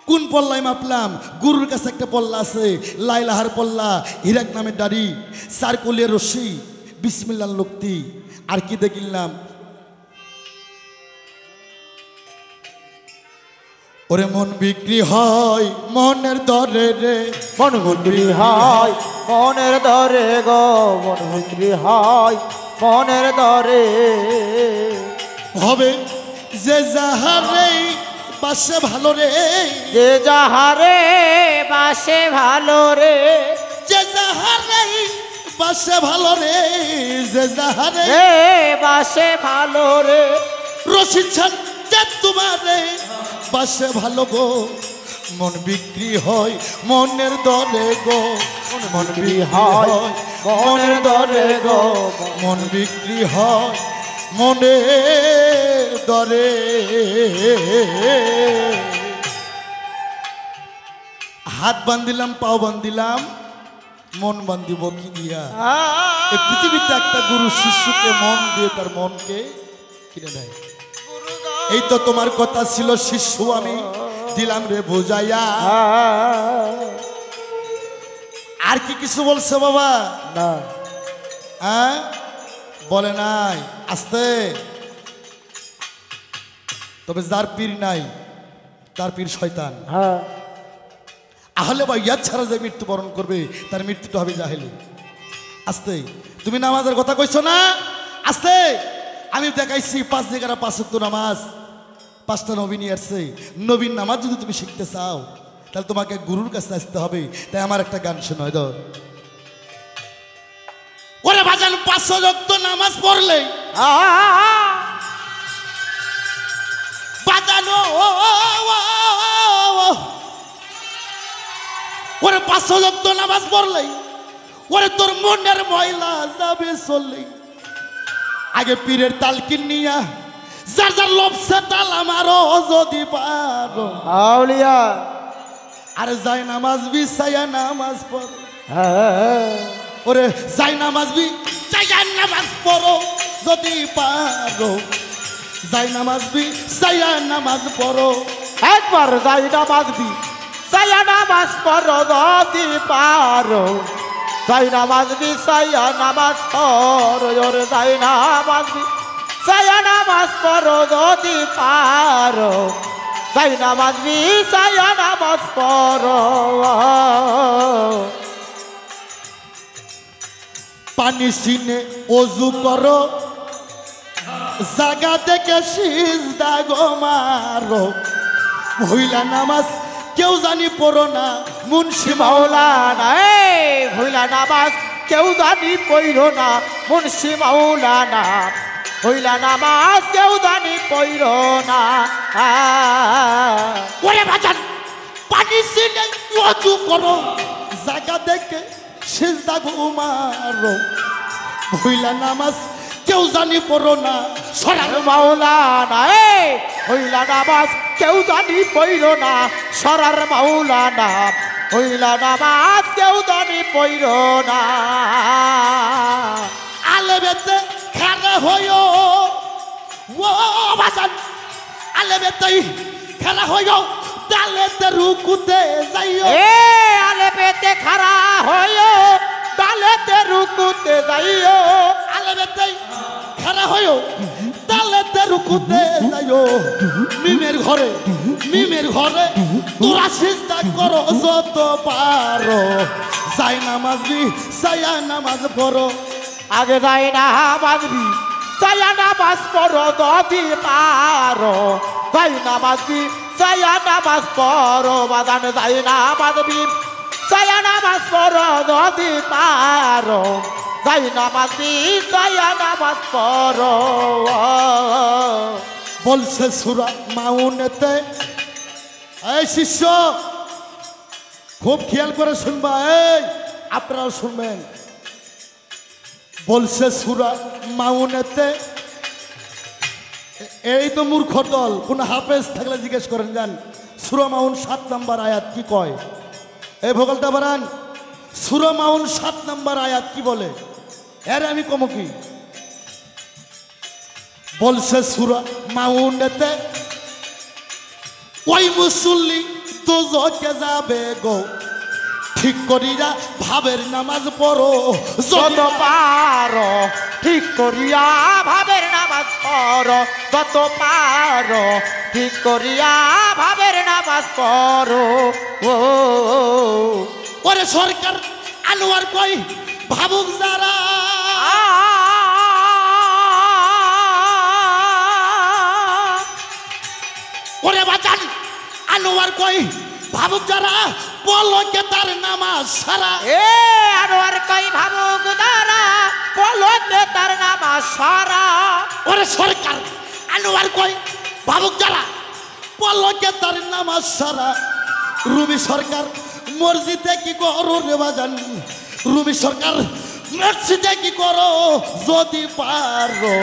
কোন পল্লায় মাপলাম? গুরুর কাছে একটা পল্লা আছে, লাইলাহার পল্লা, হিরাক নামের দাড়ি, 4 কলির রশি, বিসমিল্লাহ লোকতি। আর কি দেখিলাম? ওরে মন বিক্রি হয় মনের দরে রে, মন বিক্রি হয় মনের দরে গো, মন বিক্রি হয় মনের দরে। হবে যে যাহারে বাসে ভালো রে, যে যাহারে বাসে ভালো রে, যে যাহারে বাসে ভালো রে, যে যাহারে বাসে ভালো রে। রশিদ ছান যে তোমারে বাসে ভালো গো, মন বিক্রি হয় মনের দরে গো, মন বিক্রি হয় মনের দরে গো, মন বিক্রি হয় মনের দরে। হাত বান্ধিলাম, পাও বান্ধিলাম, মন বান্ধিব কি দিয়া? এই পৃথিবীতে একটা গুরু শিষ্যকে মন দিয়ে তার মনকে কিনে দেয়। এই তো তোমার কথা ছিল শিষ্য, আমি দিলাম রে বোঝাইয়া। আর কি কিছু বলছে বাবা? না, হ্যাঁ বলে নাই। আস্তে। তবে যার পীর নাই তার পীর শয়তান। আহলে বাইয়াত ছাড়া যে মৃত্যুবরণ করবে তার মৃত্যুটা হবে জাহেলি। আস্তে। তুমি নামাজের কথা কইছো না? আস্তে। আমি দেখাইছি 5 জায়গায় 5 ওয়াক্ত নামাজ, 5টা নবী নিয়ে আসছে। নবীর নামাজ যদি তুমি শিখতে চাও তাহলে তোমাকে গুরুর কাছে আসতে হবে। তাই আমার একটা গান শোনায় দাও। ওরে বাজান 5 ওয়াক্ত নামাজ পড়লে বাজানো গো ওরে 5 ওয়াক্ত নামাজ পড়লেই ওরে তোর মনের ময়লা যাবে চললেই আগে পীরের তালকিন নিয়া যার যার লবসে তাল আমারও যদি পারো আউলিয়া আর যাই নামাজ বিছাইয়া নামাজ পড়ো ওরে যাই নামাজ বিছাইয়া নামাজ পড়ো যদি পারো যাই নামাজ বিছাইয়া নামাজ পড়ো একবার যাই নামাজ সাইয়া নামাজ পড়ো যদি পারো যাই নামাজ সাইয়া নামাজ পড়ো ওরে যাই নামাজ সাইয়া নামাজ পড়ো যদি পারো যাই নামাজ সাইয়া নামাজ পড়ো পানি সিনে ওযু করো জায়গা থেকে সিজদা গো মারো মহিলা নামাজ কেউ জানি পড়ো না মুন্সি মাওলানা ভুলা নামাজ কেউ জানি পইরো না মুন্সি মাওলানা ভুলা নামাজ কেউ জানি পইরো না ওরে বাজান পানি সিনে ওযু করো জায়গা দেখে সিজদা গো মারো মহিলা নামাজ কেউ জানি পড়ো না সরার মাওলানা হইলা নামাজ কেউ জানি পইরো না সরার মাওলানা হইলা নামাজ কেউ জানি পইরো না আলেবেতে খারা হইও ও বাজান আলেবেতে খারা হইও ডালেতে রুকুতে যাইও আলে পেতে খারা হইও ডালেতে রুকুতে যাইও আলেবেতে খারা হইও ডালেতে রুকুতে যাইও মিমের ঘরে তোরা সিজদা করো যত পারো যাই নামাজ সাইয়া নামাজ পড়ো আগে যাই নামাজ সাইয়া নামাজ পড়ো যদি পারো যাই নামাজ সাইয়া নামাজ পড়ো বাদান যাই নামাজ সাইয়া নামাজ পড়ো যদি পারো যাই নামাজ সাইয়া নামাজ পড়ো বলছে সূরা মাউনেতে এই শিষ্য খুব খেয়াল করে শুনবা এই আপনারাও শুনবেন বলছে সূরা মাউনেতে এই তো মূর্খ দল কোন হাফেজ থাকলে জিজ্ঞেস করেন যান সূরা মাউন 7 নম্বর আয়াত কি কয় এই ভোগলটা বাড়ান সূরা মাউন 7 নম্বর আয়াত কি বলে এর আমি কমো কি বলছে সূরা মাউনেতে ওই মুসল্লি দোজকে যাবে গো ঠিক করিয়া ভাবের নামাজ পড়ো যত পারো ঠিক করিয়া ভাবের নামাজ পড়ো যত পারো ঠিক করিয়া ভাবের নামাজ পড়ো ওরে সরকার আনোয়ার কই ভাবুক যারা ওরে বাজান আনোয়ার কই ভাবুক যারা পলকে তার নামাজ সারা আনোয়ার কই ভাবুক যারা পলকে তার নামাজ সারা ওরে সরকার আনোয়ার কই ভাবুক যারা পলকে তার নামাজ সারা রুমি সরকার মসজিদে কি করো রে বাজান রুমি সরকার মসজিদে কি করো যদি পারো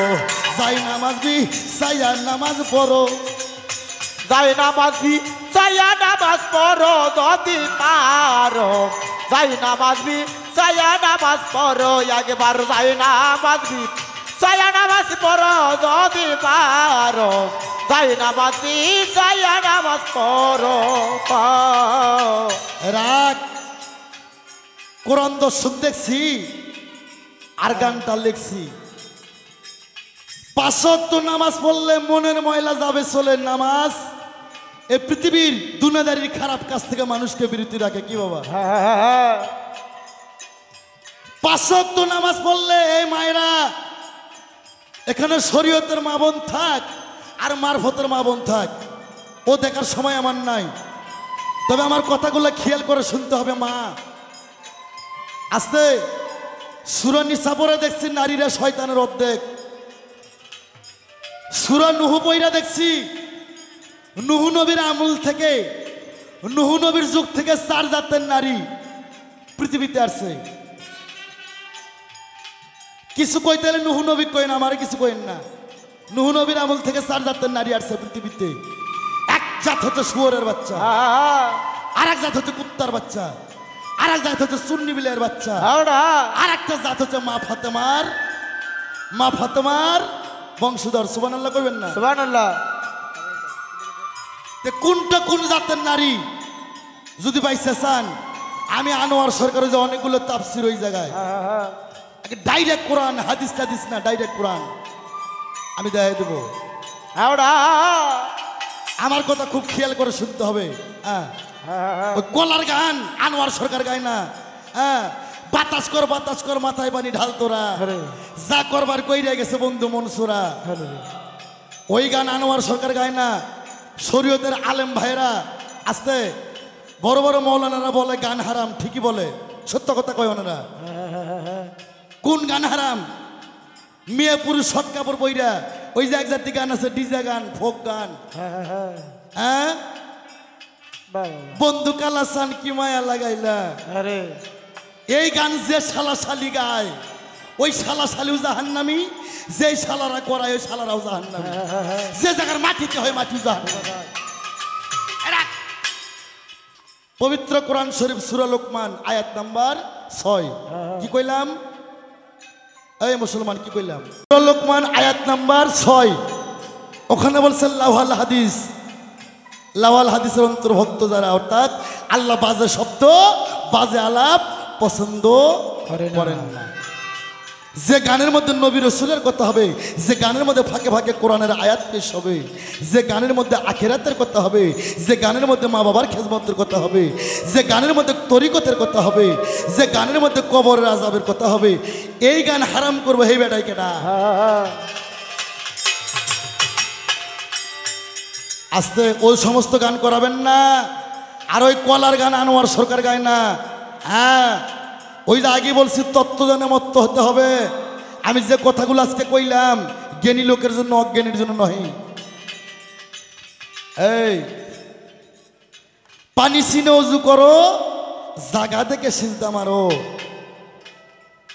যাই নামাজ সাইয়া নামাজ পড়ো যাই নামাজ সাইয়া নামাজ পড়ো যদি পারো যাই নামাজ সাইয়া নামাজ পড়ো একবার যাই নামাজ সাইয়া নামাজ পড়ো যদি পারো যাই নামাজ সাইয়া নামাজ পড়ো রাগ কোরআন দর্শক দেখছি আর গানটা লিখছি 5 ওয়াক্ত নামাজ পড়লে মনের ময়লা যাবে চলে নামাজ এই পৃথিবীর দুনিয়াদারির খারাপ কাজ থেকে মানুষকে বিরতি রাখে কি বাবা 5 ওয়াক্ত নামাজ পড়লে এই মায়েরা এখানে শরীয়তের মা বোন থাক আর মারফতের মা বোন থাক ও দেখার সময় আমার নাই তবে আমার কথাগুলো খেয়াল করে শুনতে হবে মা আস্তে সূরা নিসা পড়ে দেখছি নারীরা শয়তানের অর্ধেক সূরা নূহ পড়া দেখছি নুহু নবীর আমল থেকে, নুহু নবীর যুগ থেকে 4 জাতের নারী পৃথিবীতে আসছে। কিছু কইতে হলে নুহু নবী কইন, আমার কিছু কইন না। নুহু নবীর আমল থেকে 4 জাতের নারী আসছে পৃথিবীতে। এক জাত হচ্ছে শুয়োরের বাচ্চা, আর এক জাত হচ্ছে কুত্তার বাচ্চা, আর এক জাত হচ্ছে সুন্নি বিলের বাচ্চা, আর একটা জাত হচ্ছে মা ফাতেমার বংশধর। সুবহানাল্লাহ কইবেন না? সুবহানাল্লাহ। কোনটা কোন জাতের নারী যদি পাইছে চান, আমি আনোয়ার সরকারের যে অনেকগুলো তাফসির ওই জায়গায় ডাইরেক্ট কোরআন, হাদিস টাদিস না, ডাইরেক্ট কোরআন আমি দেখাই দেবো। আমার কথা খুব খেয়াল করে শুনতে হবে। হ্যাঁ, ওই কলার গান আনোয়ার সরকার গায় না। হ্যাঁ, বাতাস কর মাথায় পানি ঢাল তোরা, যা করবার কইরা গেছে বন্ধু মনসুরা। ওই গান আনোয়ার সরকার গায় না। শরীয়তের আলেম ভাইরা আসতে বড় বড় মৌলানারা বলে গান হারাম, ঠিকই বলে, সত্য কথা কয় ওনারা। কোন গান হারাম? মেয়ে পুরুষ শর্ট কাপড় পইরা ওই যে এক জাতি গান আছে, ডিজে গান, ফোক গান। হ্যাঁ, বন্ধু কালাসান কি মায়া লাগাইলা, এই গান যে শালা শালি গায় ওই শালা শালিও জাহান্নামী, যে শালারা করায় ওই শালারাও জাহান্নামী, যে জায়গার মাটিতে হয় মাটি জাহান্নামী। পবিত্র কোরআন শরীফ সূরা লোকমান আয়াত নাম্বার 6। কি কইলাম? এই মুসলমান কি কইলাম? সূরা লোকমান আয়াত নাম্বার 6, ওখানে বলছে লাওয়াল হাদিস। লাওয়াল হাদিসের অন্তর্ভুক্ত যারা, অর্থাৎ আল্লাহ বাজে শব্দ, বাজে আলাপ পছন্দ করেন না। যে গানের মধ্যে নবী রাসূলের কথা হবে, যে গানের মধ্যে ফাঁকে ফাঁকে কোরআনের আয়াত পেশ হবে, যে গানের মধ্যে আখিরাতের কথা হবে, যে গানের মধ্যে মা বাবার খেদমতের কথা হবে, যে গানের মধ্যে তরিকতের কথা হবে, যে গানের মধ্যে কবরের আযাবের কথা হবে, এই গান হারাম করবো এই বেটাই কেডা? আস্তে ওই সমস্ত গান করাবেন না। আর ওই কলার গান আনোয়ার সরকার গায় না। হ্যাঁ, ওই যে আগে বলছি তত্ত্ব জানে মত্ত হতে হবে। আমি যে কথাগুলো আজকে কইলাম জ্ঞানী লোকের জন্য, অজ্ঞানীর জন্য নয়। এই পানি সিনে অজু করো, জাগা থেকে সিজদা মারো।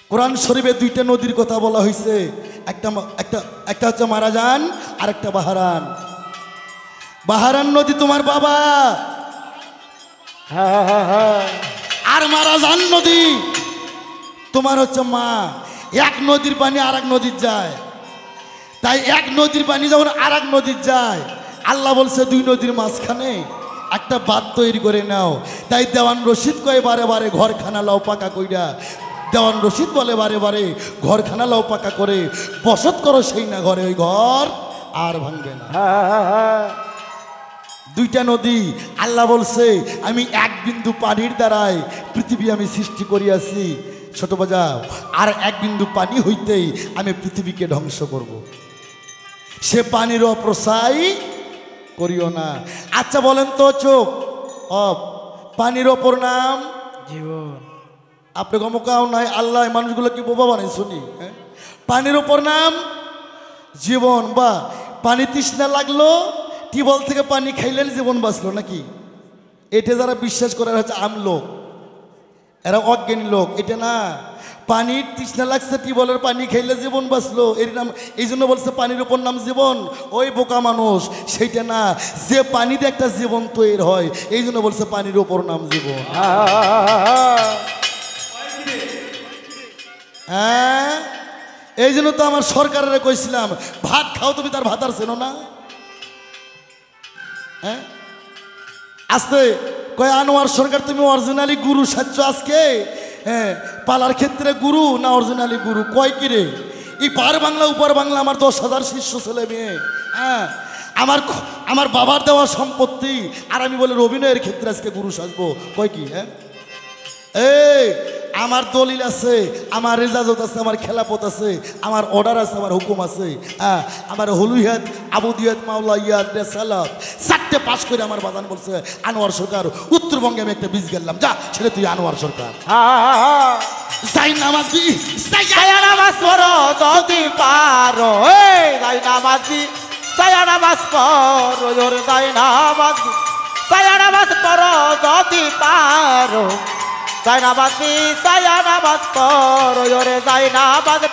কোরআন শরীফে 2টা নদীর কথা বলা হয়েছে, একটা হচ্ছে মারাজান আর একটা বাহারান। বাহারান নদী তোমার বাবা, আর মারাজান নদী তোমার হচ্ছে মা। এক নদীর পানি আর এক নদীর যায়, তাই এক নদীর পানি যখন আর এক নদীর যায়, আল্লাহ বলছে 2 নদীর মাঝখানে একটা বাঁধ তৈরি করে নাও। তাই দেওয়ান রশিদ কয় বারে বারে ঘরখানা লাও পাকা কইরা, দেওয়ান রশিদ বলে বারে বারে ঘরখানা লাও পাকা করে বসত করো সেই না ঘরে, ওই ঘর আর ভাঙবে না। 2টা নদী আল্লাহ বলছে আমি এক বিন্দু পানির দ্বারাই পৃথিবী আমি সৃষ্টি করিয়াছি, ছোট বাজাও, আর এক বিন্দু পানি হইতেই আমি পৃথিবীকে ধ্বংস করব। সে পানির অপ্রসাই করিও না। আচ্ছা বলেন তো, চোখ পানির অপর নাম জীবন। আপনি গমকাও নাই, আল্লাহ মানুষগুলো কি বোবা বানাই শুনি? পানির অপর নাম জীবন। বা পানি তৃষ্ণা লাগলো, টিউবওয়েল থেকে পানি খাইলেন জীবন বাঁচলো নাকি? এটা যারা বিশ্বাস করে হচ্ছে আমলোক, এরা অজ্ঞানী লোক। এটা না, পানির তৃষ্ণা লাগছে, টিউবওয়েলের পানি খাইলে জীবন বাঁচলো, এর নাম, এই জন্য বলছে পানির উপর নাম জীবন। ওই বোকা মানুষ, সেইটা না, যে পানিতে একটা জীবন তৈরি হয়, এই জন্য বলছে পানির উপর নাম জীবন। হ্যাঁ, এই জন্য তো আমার সরকারের কইছিলাম ভাত খাও, তুমি তার ভাত আর চেনো না। হ্যাঁ, আস্তে কয় আনোয়ার সরকার তুমি অরিজিনালি গুরু সাচ্ছ আজকে? হ্যাঁ, পালার ক্ষেত্রে গুরু না অরিজিনালি গুরু? কয় কিরে, এই পার বাংলা উপর বাংলা আমার 10,000 শিষ্য ছেলে মেয়ে। হ্যাঁ, আমার বাবার দেওয়া সম্পত্তি, আর আমি বলে অভিনয়ের ক্ষেত্রে আজকে গুরু সাজবো? কয় কি? হ্যাঁ, এই আমার দলিল আছে, আমার রেজাজত আছে, আমার খেলাপথ আছে, আমার অর্ডার আছে, আমার হুকুম আছে। হ্যাঁ, আমার হলুহিয়াত, আবুদিয়াত, মাওলাইয়াত, রেসালাত 4টে পাস করে আমার বাজান বলছে আনোয়ার সরকার। উত্তরবঙ্গে আমি একটা বীজ গেলাম, যা ছেলে তুই আনোয়ার সরকার। যাই নামাজি, যাই নামাজ পড়ো যদি পারো, যাই নামাজি, সায়া নামাজ পড়ো ওরে যাই নামাজ সায়া নামাজ পড়ো যদি পারো যাই নামাজ সায়া নামাজ পড়ো ওরে যাই নামাজ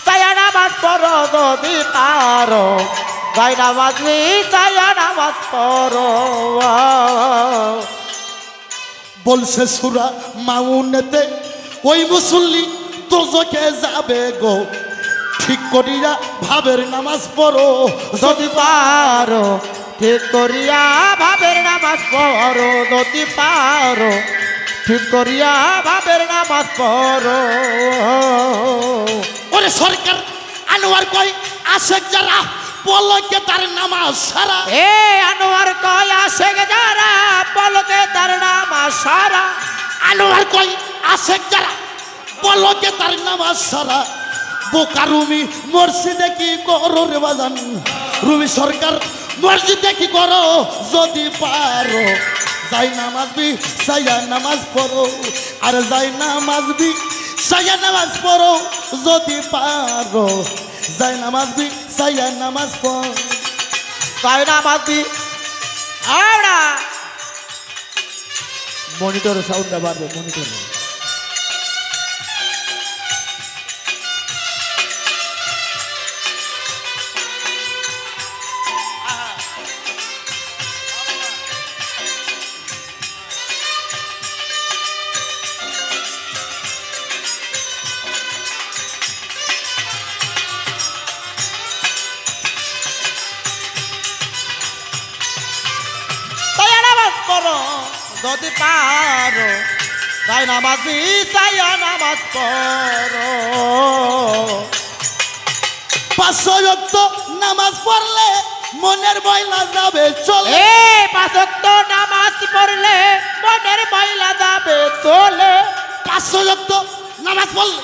সায়া নামাজ পড়ো যদি পারো যাই নামাজ সায়া নামাজ পড়ো বলছে সূরা মাউনেতে ওই মুসল্লি দোজখে যাবে গো ঠিক করিয়া ভাবের নামাজ পড়ো যদি পারো ঠিক করিয়া ভাবের নামাজ পড়ো যদি পারো ঠিক করিয়া ভাবের নামাজ পড়ো ওরে সরকার আনোয়ার কই আশেক যারা পলকে তার নামাজ সারা এ আনোয়ার কয় আশেক যারা পলকে তার নামাজ সারা আনোয়ার কই আশেক যারা পলকে তার নামাজ সারা বোকা রুমি মসজিদে কি করো রে বাজান রুমি সরকার মসজিদে কি করো যদি পারো যাই নামাজ বি সায়া নামাজ পড়ো আর যাই নামাজ বি সায়া নামাজ পড়ো যদি পারো যাই নামাজ বি সায়া নামাজ পড়ো তাই নামাজ দি আমরা মনিটর সাউন্ডটা বাড়বে মনিটর যদি পারো তাই নামাজ সায়া নামাজ পড়ো 5 ওয়াক্ত নামাজ পড়লে মনের ময়লা যাবে চলে এ 5 ওয়াক্ত নামাজ পড়লে মনের ময়লা যাবে চলে 5 ওয়াক্ত নামাজ পড়লে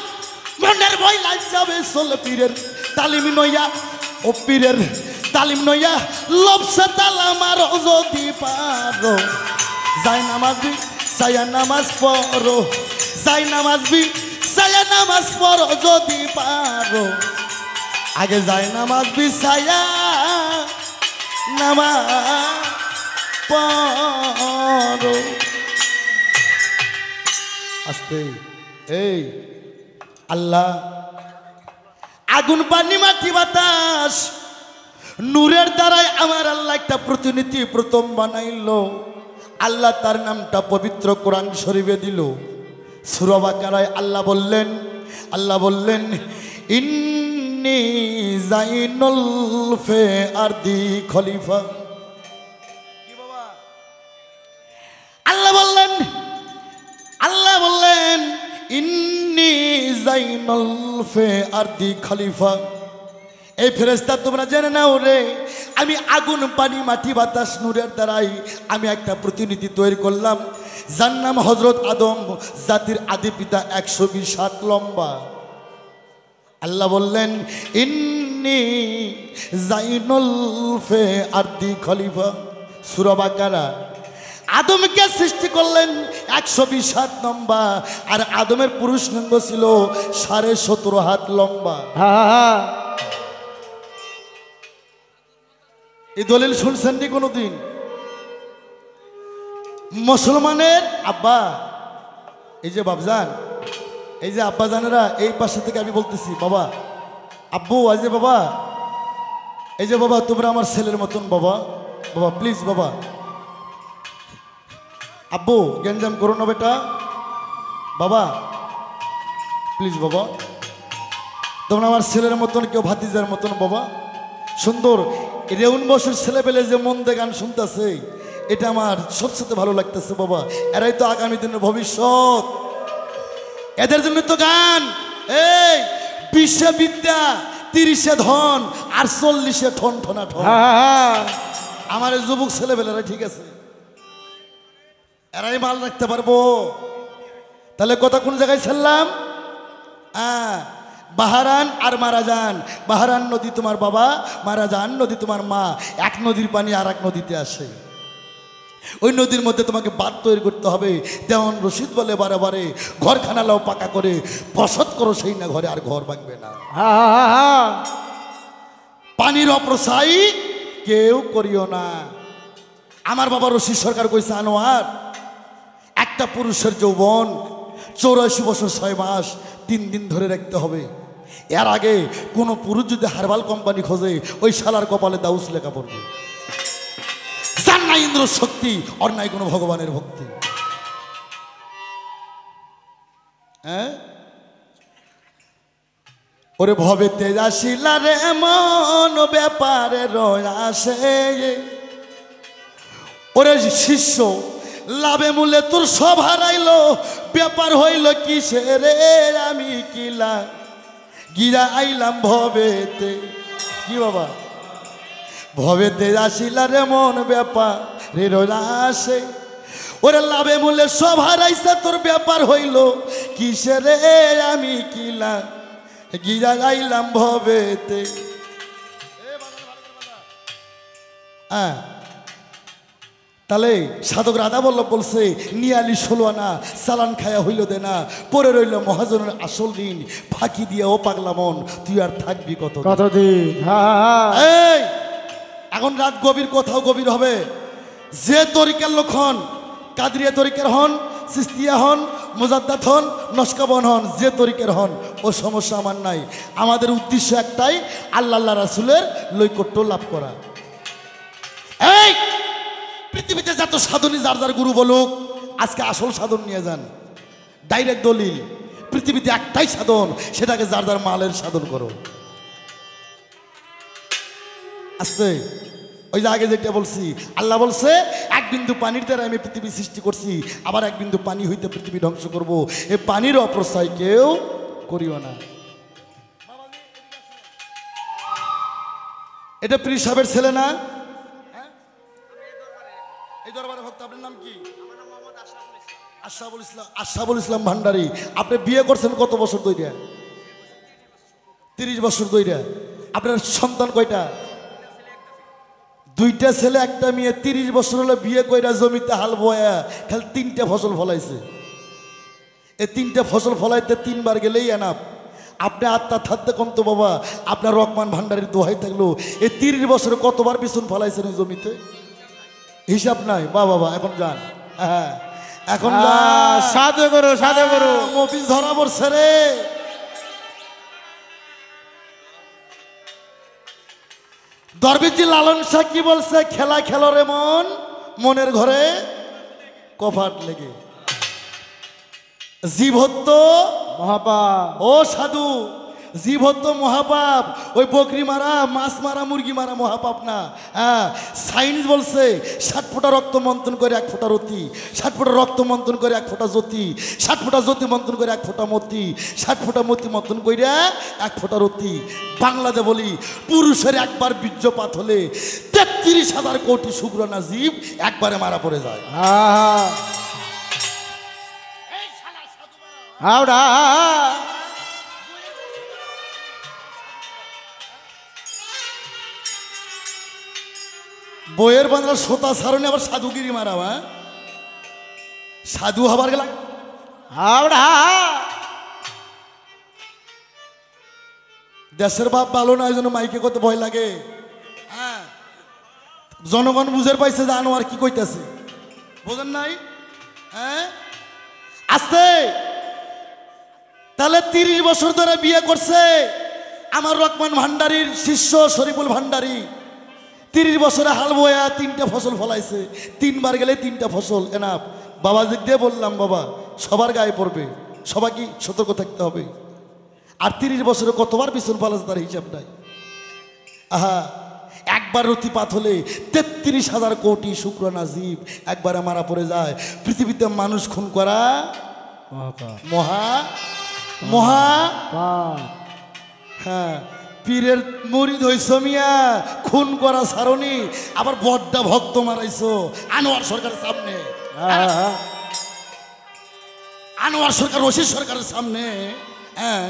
মনের ময়লা যাবে চলে পীরের তালিম নইয়া ও পীরের তালিম নইয়া লবসে তালা মারো যদি পারো যাই নামাজ বি সায়া নামাজ পড়ো যাই নামাজ বি সায়া নামাজ পড়ো যদি পারো আগে যাই নামাজ বি সায়া নামাজ পড়ো আস্তে এই আল্লাহ আগুন পানি মাটি বাতাস নূরের দ্বারাই আমার আল্লাহ একটা প্রতিনিধি প্রথম বানাইলো আল্লাহ তার নামটা পবিত্র কোরআন শরীফে দিল সূরা বাকারায় আল্লাহ বললেন ইন্নী জাইনুল ফি আরদি খলিফা কি বাবা আল্লাহ বললেন ইন্নী জাইনুল ফি আরদি খলিফা এই ফেরেশতা তোমরা জেনে নাও রে আমি আগুন পানি মাটি বাতাস নূরের দ্বারাই আমি একটা প্রতিনিধি তৈরি করলাম যার নাম হযরত আদম জাতির আদি পিতা 120 হাত লম্বা আল্লাহ বললেন ইন্নী জাইনুল ফি আরদি খলিফা সূরা বাকারা আদমকে সৃষ্টি করলেন 120 হাত লম্বা আর আদমের পুরুষ লিঙ্গ ছিল 17.5 হাত লম্বা এই দলিল শুনছেন নি কোনোদিন মুসলমানের আব্বা এই যে বাবজান এই যে আব্বা জানেরা এই পাশে থেকে আমি বলতেছি বাবা আব্বু এই যে বাবা এই যে বাবা তোমরা আমার ছেলের মতন বাবা বাবা প্লিজ বাবা আব্বু গেঞ্জাম করো না বেটা বাবা প্লিজ বাবা তোমরা আমার ছেলের মতন কেউ ভাতিজার মতন বাবা সুন্দর রেউন বছর ছেলেপেলে যে মন দিয়ে গান শুনতেছে এটা আমার সবচেয়ে ভালো লাগতেছে বাবা এরাই তো আগামী দিনের ভবিষ্যৎ এদের জন্য তো গান এই 20 বিদ্যা 30 ধন আর 40 ঠন ঠনা ঠন আমার এই যুবক ছেলেপেলেরা ঠিক আছে এরাই মাল রাখতে পারবো তাহলে কথা কোন জায়গায় ছেড়লাম বাহারান আর মারা যান বাহারান নদী তোমার বাবা মারা যান নদী তোমার মা এক নদীর পানি আর এক নদীতে আসে ওই নদীর মধ্যে তোমাকে বাঁধ তৈরি করতে হবে দেওয়ান রশিদ বলে বারে বারে ঘরখানা লাও পাকা করে বসত করো সেই না ঘরে আর ঘর ভাঙবে না পানির অপচয় কেউ করিও না। আমার বাবা রশিদ সরকার কইছে, আনোয়ার, একটা পুরুষের যৌবন 84 বছর 6 মাস 3 দিন ধরে রাখতে হবে। এর আগে কোনো পুরুষ যদি হারবাল কোম্পানি খোঁজে, ওই শালার কপালে দাউস লেখা পড়বে। যার নাই ইন্দ্র শক্তি, আর নাই কোনো ভগবানের ভক্তি। হ্যাঁ, ওরে ভবে তেজ আসিলা রে মন ব্যাপারে রয়াসে, ওরে শিষ্য লাভে মূলে তোর সব হারাইলো, ব্যাপার হইল কিসে রে, আমি কিলা গিরা আইলাম ভবেতে। কি বাবা, ভবেতে আসিলা রে মন ব্যাপার রে রয়াসে, ওরে লাভে মূলে সব হারাইছে, তোর ব্যাপার হইল কিসে রে, আমি কিলা গিরা আইলাম ভবেতে। হ্যাঁ, তাহলে সাধক রাধা বল্লভ বলছে, নিয়ালি 16 আনা চালান খায়া হইল দে না, পরে রইল মহাজনের আসল ঋণ, ফাঁকি দিয়ে ও পাগলা মন তুই আর থাকবি কতদিন। এই এখন রাত গভীর, কোথাও গভীর হবে। যে তরিকার লোক হন, কাদরিয়া তরিকার হন, সিস্তিয়া হন, মুজাদ্দাদ হন, নস্কাবন হন, যে তরিকার হন, ও সমস্যা আমার নাই। আমাদের উদ্দেশ্য একটাই, আল্লাহ রাসূলের লৈকট্য লাভ করা। এই পৃথিবীতে যত সাধনী যার যার গুরু বলুক, আজকে আসল সাধন নিয়ে যান। ডাইরেক্ট দলিল, পৃথিবীতে একটাই সাধন, সেটাকে যার যার মালের সাধন করো। আস্তে, ওই যে আগে যেটা বলছি, আল্লাহ বলছে এক বিন্দু পানির দ্বারা আমি পৃথিবী সৃষ্টি করছি, আবার এক বিন্দু পানি হইতে পৃথিবী ধ্বংস করব। এই পানির অপচয় কেউ করিও না। এটা পীর সাহেবের ছেলে না? এই দরবারে ভক্ত, আপনার নাম কি? আশরাফুল ইসলাম ভান্ডারী। আপনি বিয়ে করছেন কত বছর ধরে? 30 বছর ধরে। আপনার সন্তান কয়টা? 2টা ছেলে 1টা মেয়ে। 30 বছর হলে বিয়ে কইরা জমিতে হাল বয়া খালি 3টে ফসল ফলাইছে। এই 3টে ফসল ফলাইতে 3 বার গেলেই এনাফ। আপনি আত্মা থাকতে কম তো বাবা, আপনার রহমান ভান্ডারীর দোহাই থাকলো, এই 30 বছরে কতবার বিছুন ফলাইছেন এই জমিতে? হিসাব নাই। বাবা এখন যান, হ্যাঁ এখন সাধু করো, সাধু করো, মফিজ ধরা পড়ছে রে। দরবেশজি লালন শাহ কি বলছে? খেলা খেলো রে মন, মনের ঘরে কপাট লেগে। জীব হত্য মহাপাপ। ও সাধু, জীব হত্য মহাপাপ। ওই বকরি মারা, মাছ মারা, মুরগি মারা মহাপাপ না। হ্যাঁ, সাইন্স বলছে 60 ফোঁটা রক্ত মন্থন করে 1 ফোঁটা রতি, 60 ফোঁটা রক্ত মন্থন করে 1 ফোঁটা জ্যোতি, 60 ফোঁটা জ্যোতি মন্থন করে 1 ফোঁটা মতি, 60 ফোঁটা মতি মন্থন করে 1 ফোঁটা রতি। বাংলাতে বলি, পুরুষের একবার বীর্যপাত হলে 33,000 কোটি শুক্রাণু জীব একবারে মারা পড়ে যায়। হাওড়া বইয়ের বাংলা সোতা সারণে আবার সাধুগিরি মারা। হ্যাঁ, সাধু হবার গেলা হাওড়া। দেশের বাপ ভালো না, এই জন্য মাইকে কত ভয় লাগে। হ্যাঁ, জনগণ বুঝের পাইছে যে আনোয়ার কি কইতেছে, বোঝেন নাই? হ্যাঁ, আস্তে। তাহলে 30 বছর ধরে বিয়ে করছে আমার রহমান ভান্ডারীর শিষ্য শরীফুল ভান্ডারী। 30 বছরে হাল বয়া 3টে ফসল ফলাইছে। 3 বার গেলে 3টা ফসল এনাফ। বাবাজি দিয়ে বললাম, বাবা সবার গায়ে পড়বে, সবাইকে সতর্ক থাকতে হবে। আর 30 বছরে কতবার বিছুন ফলাইছে তার হিসাব নাই। আহা, একবার রতিপাত হলে 33,000 কোটি শুক্রাণু জীব একবারে মারা পড়ে যায়। পৃথিবীতে মানুষ খুন করা মহা মহা। হ্যাঁ, পীরের মুরিদ হইছ মিয়া, খুন করা সারণি, আবার বড্ডা ভক্ত মারাইছো আনোয়ার সরকারের সামনে। আনোয়ার সরকার, রশিদ সরকারের সামনে। হ্যাঁ,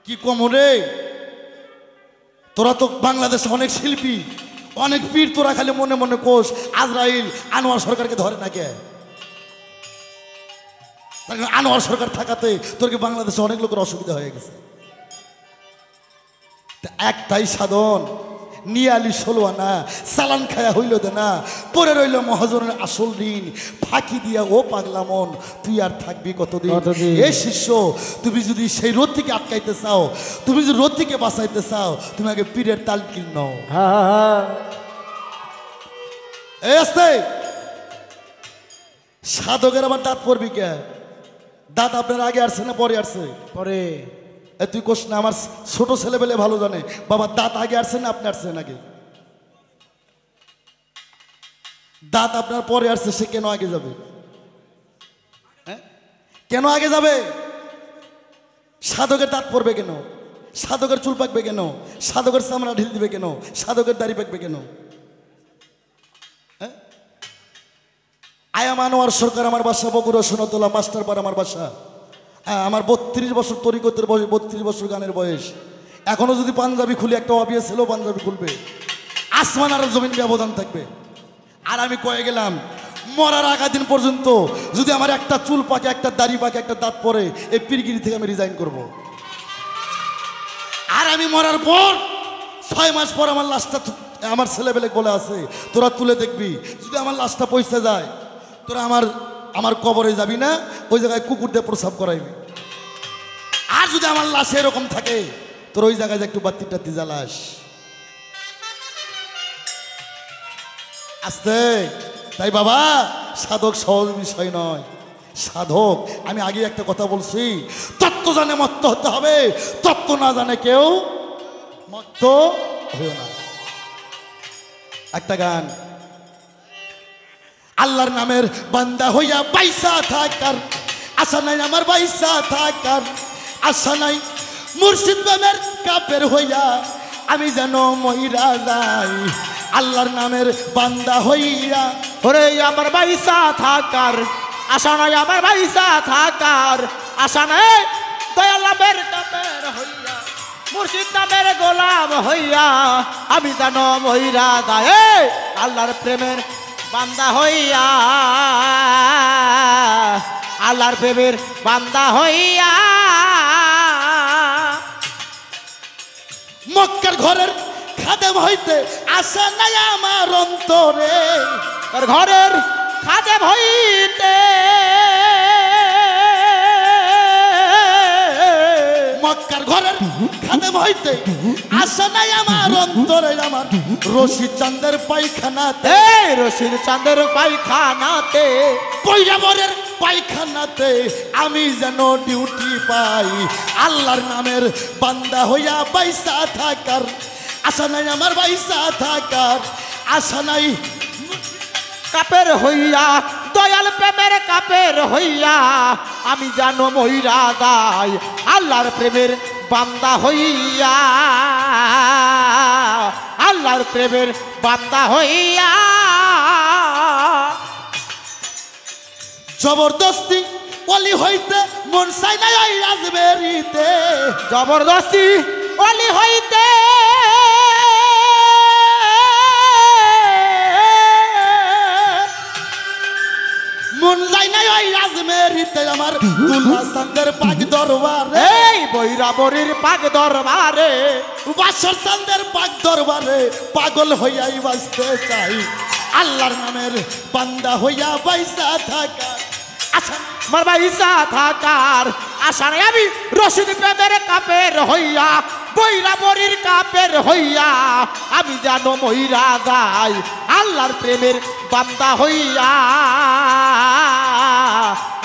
কি কম রে, তোরা তো বাংলাদেশে অনেক শিল্পী, অনেক পীর, তোরা খালি মনে মনে কোষ আজরাইল আনোয়ার সরকারকে ধরে না কে? আনোয়ার সরকার থাকাতে তোর কি বাংলাদেশে অনেক লোকের অসুবিধা হয়ে গেছে। একটাই সাধন, নিয়ালি 16 আনা চালান খায়া হইল দে না, পরে রইল মহাজনের আসল ঋণ, ফাঁকি দিয়া ও পাগলা মন, তুই আর থাকবি কতদিন? এ শিষ্য, তুমি যদি সেই রোদ থেকে আটকাইতে চাও, তুমি যদি রোদ থেকে বাঁচাইতে চাও, তুমি আগে পীরের তাল কিন নাও। এই আসতে সাধকের আবার দাঁত পড়বি কে? দাঁত আপনার আগে আসছে না পরে আসছে? পরে। তুই কোস না, আমার ছোট ছেলে পেলে ভালো জানে বাবা দাঁত আগে আসছে না আপনি আসছেন আগে? দাঁত আপনার পরে আসছে, সে কেন আগে যাবে? কেন আগে যাবে? সাধকের দাঁত পড়বে কেন? সাধকের চুল পাকবে কেন? সাধকের চামড়া ঢিল দিবে কেন? সাধকের দাড়ি পাকবে কেন? আয়াম আনোয়ার সরকার আমার বাসা, বগুড়া সোনাতলা মাস্টারপাড়া আমার বাসা। আমার 32 বছর তরিকতের বয়স, 32 বছর গানের বয়স। এখনো যদি পাঞ্জাবি খুলি, একটা অবিয়াস ছেলেও পাঞ্জাবি খুলবে, আসমান আর জমিন ব্যবধান থাকবে। আর আমি কয়ে গেলাম, মরার আগা দিন পর্যন্ত যদি আমার একটা চুল পাকে, একটা দাড়ি পাকে, একটা দাঁত পরে, এই পীরগিরি থেকে আমি রিজাইন করব। আর আমি মরার পর 6 মাস পর আমার লাশটা, আমার ছেলেবেলে বলে আছে, তোরা তুলে দেখবি, যদি আমার লাশটা পৌঁছে যায়, তোরা আমার কবরে যাবি না, ওই জায়গায় কুকুর দিয়ে প্রসাব করাইবি। আর যদি আমার লাশে এরকম থাকে, তোর ওই জায়গায় একটু বাতি টাতি জ্বালাস। আস্তে। তাই বাবা, সাধক সহজ বিষয় নয়। সাধক, আমি আগে একটা কথা বলছি, তত্ত্ব জানে মত্ত হতে হবে, তত্ত্ব না জানে কেউ মত্ত হইও না। একটা গান, আল্লাহর নামের বান্দা হইয়া পয়সা থাকার আশা নাই, আমার পয়সা থাকার আশা নাই, মুর্শিদ প্রেমের কাপের হইয়া আমি যেন মইরা যাই। আল্লাহর নামের বান্দা হইয়া, ওরে আমার পয়সা থাকার আশা নাই, আমার পয়সা থাকার আশা নাই, দয়াল নামের কাপের হইয়া, মুর্শিদ নামের গোলাম হইয়া আমি যেন মইরা যাই। আল্লাহর প্রেমের বান্দা হইয়া, আল্লাহর প্রেমের বান্দা হইয়া, মক্কার ঘরের খাদেম হইতে আশা নাই আমার অন্তরে, তার ঘরের খাদেম হইতে, মক্কার ঘরের খাদেম হইতে আশা নাই আমার অন্তরে, আমার রশিদ চাঁদের পায়খানাতে, রশিদ চাঁদের পায়খানাতে, পৈরাবরের পায়খানাতে আমি যেন ডিউটি পাই। আল্লাহর নামের বান্দা হইয়া পয়সা থাকার আশা নাই, আমার পয়সা থাকার আশা নাই, কাপের হইয়া, দয়াল প্রেমের কাপের হইয়া আমি জানো মহিরা যাই। আল্লাহর প্রেমের বান্দা হইয়া, আল্লাহর প্রেমের বান্দা হইয়া, জবরদস্তি অলি হইতে মন চাই নাই ওই রাজবেরিতে, জবরদস্তি অলি হইতে, মন যাই নাই ওই রাজমেরিতে, আমার দুল্লা চাঁদের পাক দরবারে, এই বৈরাবরীর পাক দরবারে, বাসর চাঁদের পাক দরবারে পাগল হইয়াই বাঁচতে চাই। আল্লাহর নামের বান্দা হইয়া পয়সা থাকা আশা, আমার পয়সা থাকার আশা নাই, আমি রশিদ প্রেমের কাপের হইয়া, বৈরাবরীর কাপের হইয়া আমি যেন মহিরা যাই। আল্লাহর প্রেমের বান্দা হইয়া,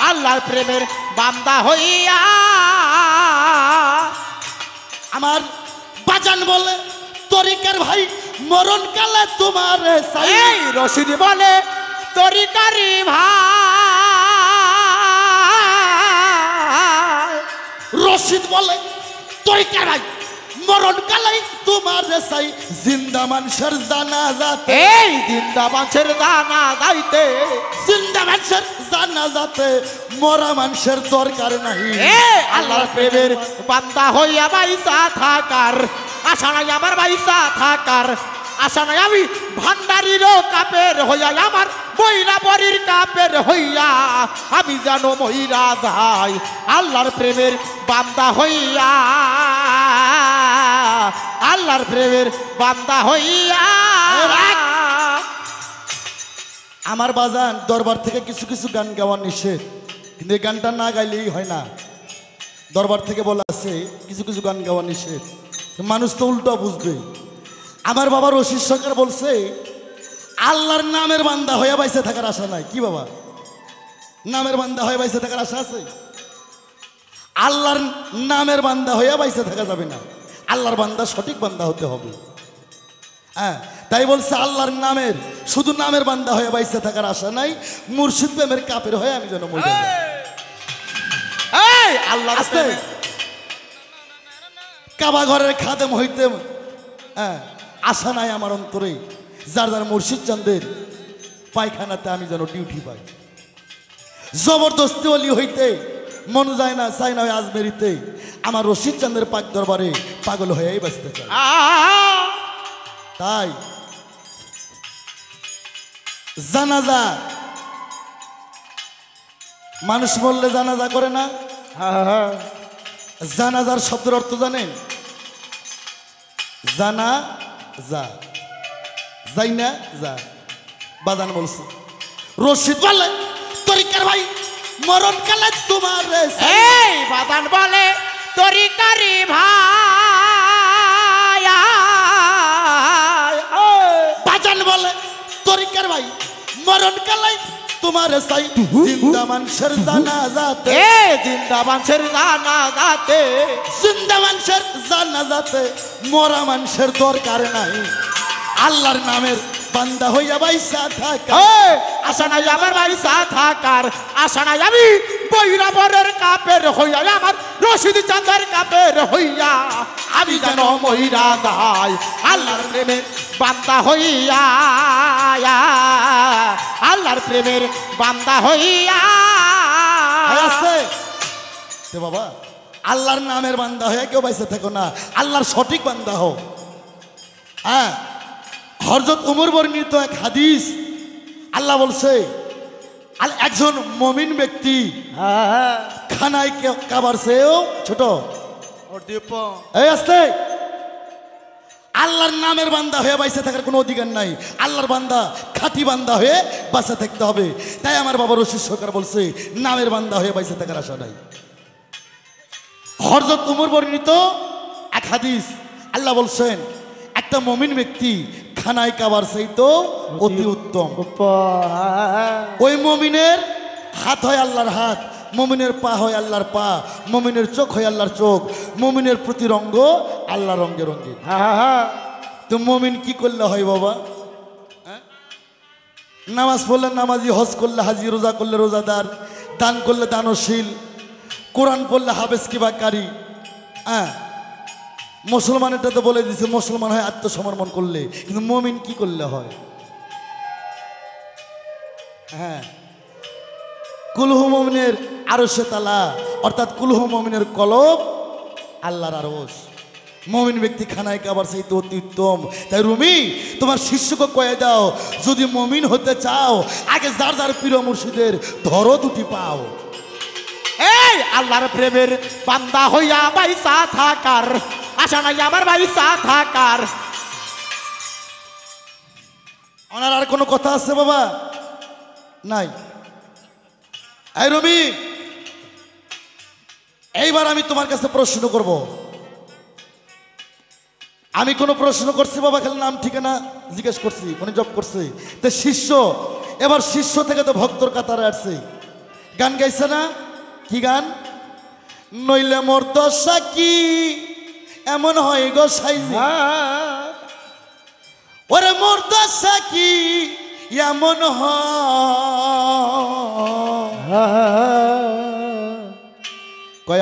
আল্লাহর প্রেমের বান্দা হইয়া, আমার বাজান বলে তরিকার ভাই মরণ কালে তোমার চাই। এই রশিদ বলে তরিকারি ভাই, রশিদ বলে তরিকার ভাই মরণ কালে তোমার চাই। জিন্দা মানুষের জানাজাতে, এই জিন্দা মানুষের জানা যাইতে, জিন্দা মানুষের জানাজাতে মরা মানুষের দরকার নাই। আল্লাহর প্রেমের বান্দা হইয়া পয়সা থাকার আশা নাই, আমার পয়সা থাকার আশা নাই, আমি ভান্ডারিরও কাপের হইয়া, আমার বৈরাবরীর কাপের হইয়া আমি যেন মহিরা যাই। আল্লাহর প্রেমের বান্দা হইয়া, আল্লাহর প্রেমের বান্দা হইয়া আমার বাজান দরবার থেকে কিছু কিছু গান গাওয়া নিষেধ, কিন্তু এই গানটা না গাইলেই হয় না। দরবার থেকে বলা আছে কিছু কিছু গান গাওয়া নিষেধ, মানুষ তো উল্টো বুঝবে। আমার বাবা রশিদ সরকার বলছে আল্লাহর নামের বান্দা হয়ে বাইসে থাকার আশা নাই। কি বাবা, নামের বান্দা হয়ে বাইসে থাকার আশা আছে? আল্লাহর নামের বান্দা হয়ে বাইসে থাকা যাবে না, আল্লাহর বান্দা সঠিক বান্দা হতে হবে। হ্যাঁ, তাই বলছে আল্লাহর নামের শুধু নামের বান্দা হয়ে বাইসে থাকার আশা নাই, মুর্শিদ প্রেমের কাপের হয়ে আমি যেন মরে যাই। আল্লাহ আস্তে কাবা ঘরের খাদেম হইতে আশা নাই আমার অন্তরে, যার যার মুর্শিদ চাঁদের পায়খানাতে আমি যেন ডিউটি পাই। জবরদস্তি অলি হইতে মন যায় না, চাই না আজমেরিতে, আমার রশিদ চাঁদের পাক দরবারে পাগল হয়েই বাঁচতে চাই। তাই জানাজা, মানুষ বললে জানাজা করে না? জানাজার শব্দের অর্থ জানেন? জানা যা, যাই না যা। বাজান বলছে রশিদ বলে তরিকার ভাই মরণ কালে তোমার, এই বাদান বলে তরিকারি ভাই, বাজান বলে তরিকার ভাই মরণ কালে তোমার সাই, জিন্দা মানুষের জানাজাতে, জিন্দা মানুষের জানাজাতে, জিন্দা মানুষের জানাজাতে মরা মানুষের দরকার নাই, আল্লাহর নামের বান্দা হইয়া বাইসা থাকা। আশা নাই আমার বাইসা থাকার, আশা নাই আমি বৈরাবরের কাপের হইয়া, আমার রশিদ চাঁদের কাপের হইয়া আমি যেন মহিরা যাই, আল্লাহর প্রেমের বান্দা হইয়া, আল্লাহর প্রেমের বান্দা হইয়া। বাবা আল্লাহর নামের বান্দা হয়ে কেউ বাইসে থাকো না, আল্লাহর সঠিক বান্দা হও। হ্যাঁ, হযরত ওমর বর্ণিত এক হাদিস, আল্লাহ বলছে একজন মুমিন ব্যক্তি খানায় কাবার চেয়েও ছোট, এই আসতে আল্লাহর নামের বান্দা হয়ে বাইসে থাকার কোনো অধিকার নাই, আল্লাহর বান্দা খাঁটি বান্দা হয়ে বাঁচে থাকতে হবে। তাই আমার বাবা রশিদ সরকার বলছে নামের বান্দা হয়ে বাইসে থাকার আশা নাই। হযরত ওমর বর্ণিত এক হাদিস, আল্লাহ বলছেন একটা মুমিন ব্যক্তি খানায় কাবার চাইতো অতি উত্তম। ওই মুমিনের হাত হয় আল্লাহর হাত, মুমিনের পা হয় আল্লাহর পা, মুমিনের চোখ হয় আল্লাহর চোখ, মুমিনের প্রতি রঙ্গ আল্লাহ রঙ্গে রঙ্গে। তো মুমিন কি করলে হয় বাবা? নামাজ পড়লে নামাজি, হজ করলে হাজি, রোজা করলে রোজাদার, দান করলে দানশীল, কোরআন পড়লে হাফেজ কিবা কারি। মুসলমানেরটা তো বলে দিছে মুসলমান হয় আত্মসমর্পণ করলে, কিন্তু মুমিন কি করলে হয়? হ্যাঁ, কুলহু মুমিনের আরশে তালা, অর্থাৎ কুলহু মুমিনের কলব আল্লাহর আরশ। মুমিন ব্যক্তি খানায় কাবার চাইতে অতি উত্তম। তাই রুমি তোমার শিষ্যকে কয়ে দাও, যদি মুমিন হতে চাও আগে যার যার প্রিয় মুর্শিদের ধরো দুটি পাও। এই আল্লাহর প্রেমের বান্দা হইয়া বাইসা থাকার আশা নাই আমার বাইসা থাকার। ওনার আর কোনো কথা আছে বাবা? নাই। এই রবি, এইবার আমি তোমার কাছে প্রশ্ন করব। আমি কোনো প্রশ্ন করছি বাবা, খালি নাম ঠিকানা জিজ্ঞেস করছি, কোন জব করছি। তো শিষ্য, এবার শিষ্য থেকে তো ভক্তর কাতারে আসছে, গান গাইছে না? কি গান? নইলে মোর দশা কি এমন হয় গো সাইজি, ওরে মোর দশা কি এমন হয়,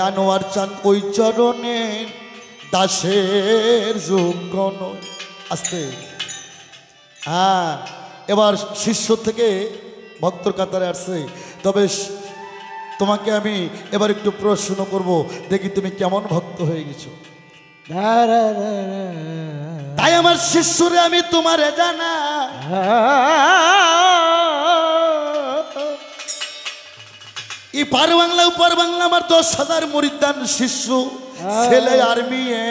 আনোয়ার চান ওই চরণে দাসের যোগ্য নয়। আস্তে, হ্যাঁ, এবার শিষ্য থেকে ভক্তর কাতারে আসছে। তবে তোমাকে আমি এবার একটু প্রশ্ন করব, দেখি তুমি কেমন ভক্ত হয়ে গেছো। তাই আমার শিষ্যরে আমি তোমারে জানা, ইপার বাংলা উপার বাংলা আমার 10,000 মুরিদান শিষ্য, ছেলে আর মেয়ে।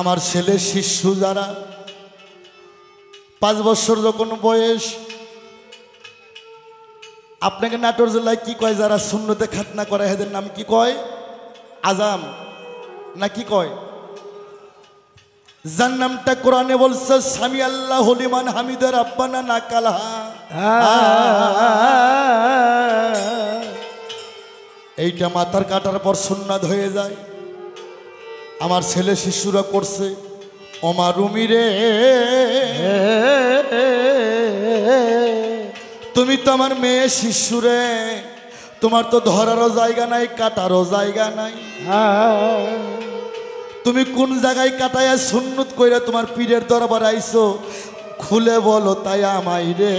আমার ছেলে শিশু যারা 5 বছর যখন বয়স, আপনাকে নাটোর জেলায় কি কয় যারা সুন্নতে খাতনা করে এদের নাম কি কয়? আজাম না কি কয়? যার নামটা কোরআনে বলছে সামি আল্লাহ লিমান হামিদা রাব্বানা নাকালহা। এইটা মাথার কাটার পর সুন্নাত হয়ে যায়। আমার ছেলে শিশুরা করছে ওমা রুমি রে, তুমি তো আমার মেয়ে শিশুরে, তোমার তো ধরারও জায়গা নাই, কাটারও জায়গা নাই। তুমি কোন জায়গায় কাটাইয়া সুন্নত কইরা তোমার পীরের দরবার আইছো, খুলে বলো তাই আমাই রে,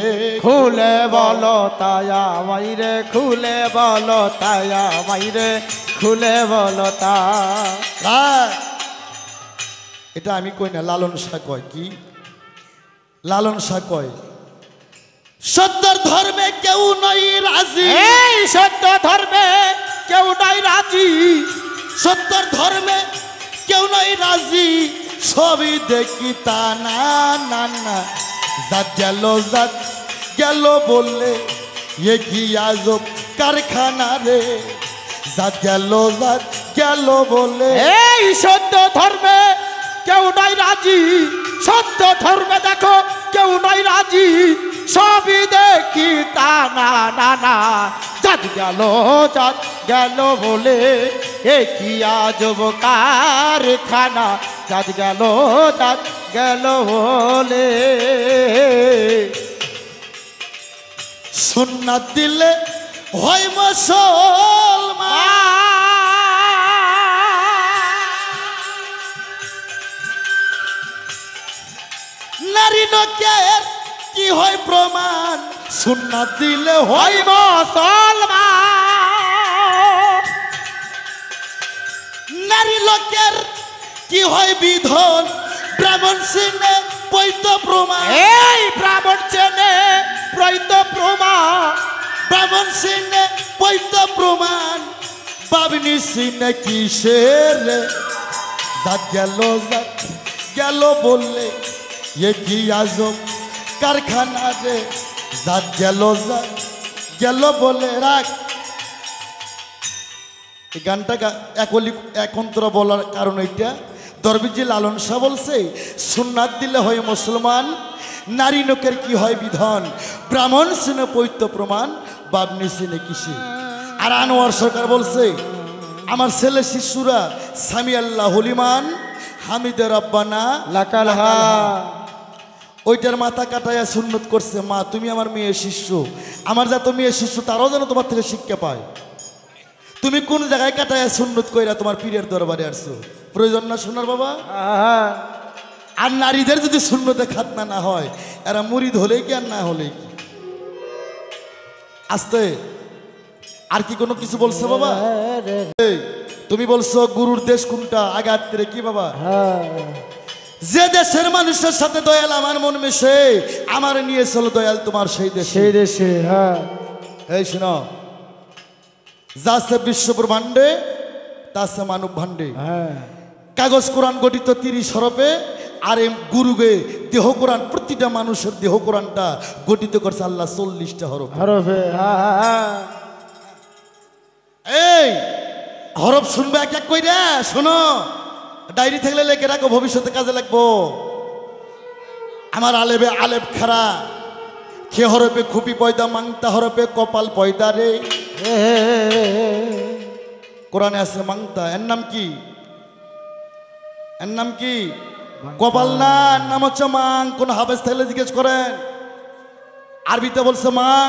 খুলে বলো তাই আমাই রে, খুলে বলো তাই আমাই রে, খুলে বলো তা। এটা আমি কই না, লালন শাহ কয়। কি লালন শাহ কয়? সত্যর ধর্মে কেউ নাই রাজি, এই সত্য ধর্মে কেউ নাই রাজি, সত্যর ধর্মে কেউ নাই রাজি, সবই দেখি তা না না না। জাত গেল বললে এ কি আজব কারখানা রে, জাত গেল বলে। এই সত্য ধর্মে কেউ নাই রাজি, সত্য ধর্মে দেখো কেউ নাই রাজি, সবই দেখি তা না না না। জাত গেল বলে এ কি আজব কারখানা, জাত গেল বলে। সুন্নাত দিলে হয় মুসলমান, নারী নকের কি হয় প্রমাণ, সুন্নাত দিলে হয় মুসলমান। নারী লোকের কি হয় বিধন, ব্রাহ্মণ সিনে পৈত প্রমাণ। এই ব্রাহ্মণ চেনে পৈত প্রমাণ, ব্রাহ্মণ সিনে পৈত প্রমাণ, বাবনি সিনে কিসের জাত গেল বললে এ কি আজব কারখানা রে, জাত গেল বলে। রাখ এই গানটা একন্তর বলার কারণ এইটা, দরবেশজি লালন শাহ বলছে সুন্নাত দিলে হয় মুসলমান, নারী লোকের কি হয় বিধান, ব্রাহ্মণ সিনে পৈত্য প্রমাণ, বাবনি সিনে কিসে। আর আনোয়ার সরকার বলছে আমার ছেলে শিশুরা সামি আল্লাহ লিমান হামিদে রাব্বানা লাকালহা। ওইটার মাথা কাটাইয়া সুন্নত করছে। মা তুমি আমার মেয়ে শিষ্য, আমার যা তো মেয়ে শিষ্য তারাও যেন তোমার থেকে শিক্ষা পায়। তুমি কোন জায়গায় কাটাইয়া সুন্নত কইরা তোমার পীরের দরবারে আসছো, প্রয়োজন না শোনার বাবা? আর নারীদের যদি সুন্নতে খাতনা না হয়, এরা মুরিদ হলেই কি আর না হলেই কি? আস্তে আর কি কোনো কিছু বলছো বাবা? এই তুমি বলছো গুরুর দেশ কোনটা, আগে আত্মীয় কি বাবা? যে দেশের মানুষের সাথে দয়াল আমার মন মেশে, আমার নিয়ে চলো দয়াল তোমার সেই দেশে। এই শোনো, যাচ্ছে বিশ্ব ব্রহ্মাণ্ডে তাছে মানব ভাণ্ডে। কাগজ কোরআন গঠিত 30 হরফে, আর গুরুগে দেহ কোরআন, প্রতিটা মানুষের দেহ কোরআনটা গঠিত করছে আল্লাহ 40টা হরফে। এই হরফ শুনবে এক এক কইরা, শোনো ডায়েরি থাকলে লেখে রাখো, ভবিষ্যতে কাজে লাগবো। আমার আলেব খারা, খে হরফে খুপি পয়দা, মাংতা হরফে কপাল পয়দা রে। কোরআনে আছে মাংতা, এর নাম কি? এর নাম কি? কপাল না, এর নাম হচ্ছে মাং। কোন হাফেজ থাকলে জিজ্ঞেস করেন, আরবিতে বলছে মাং।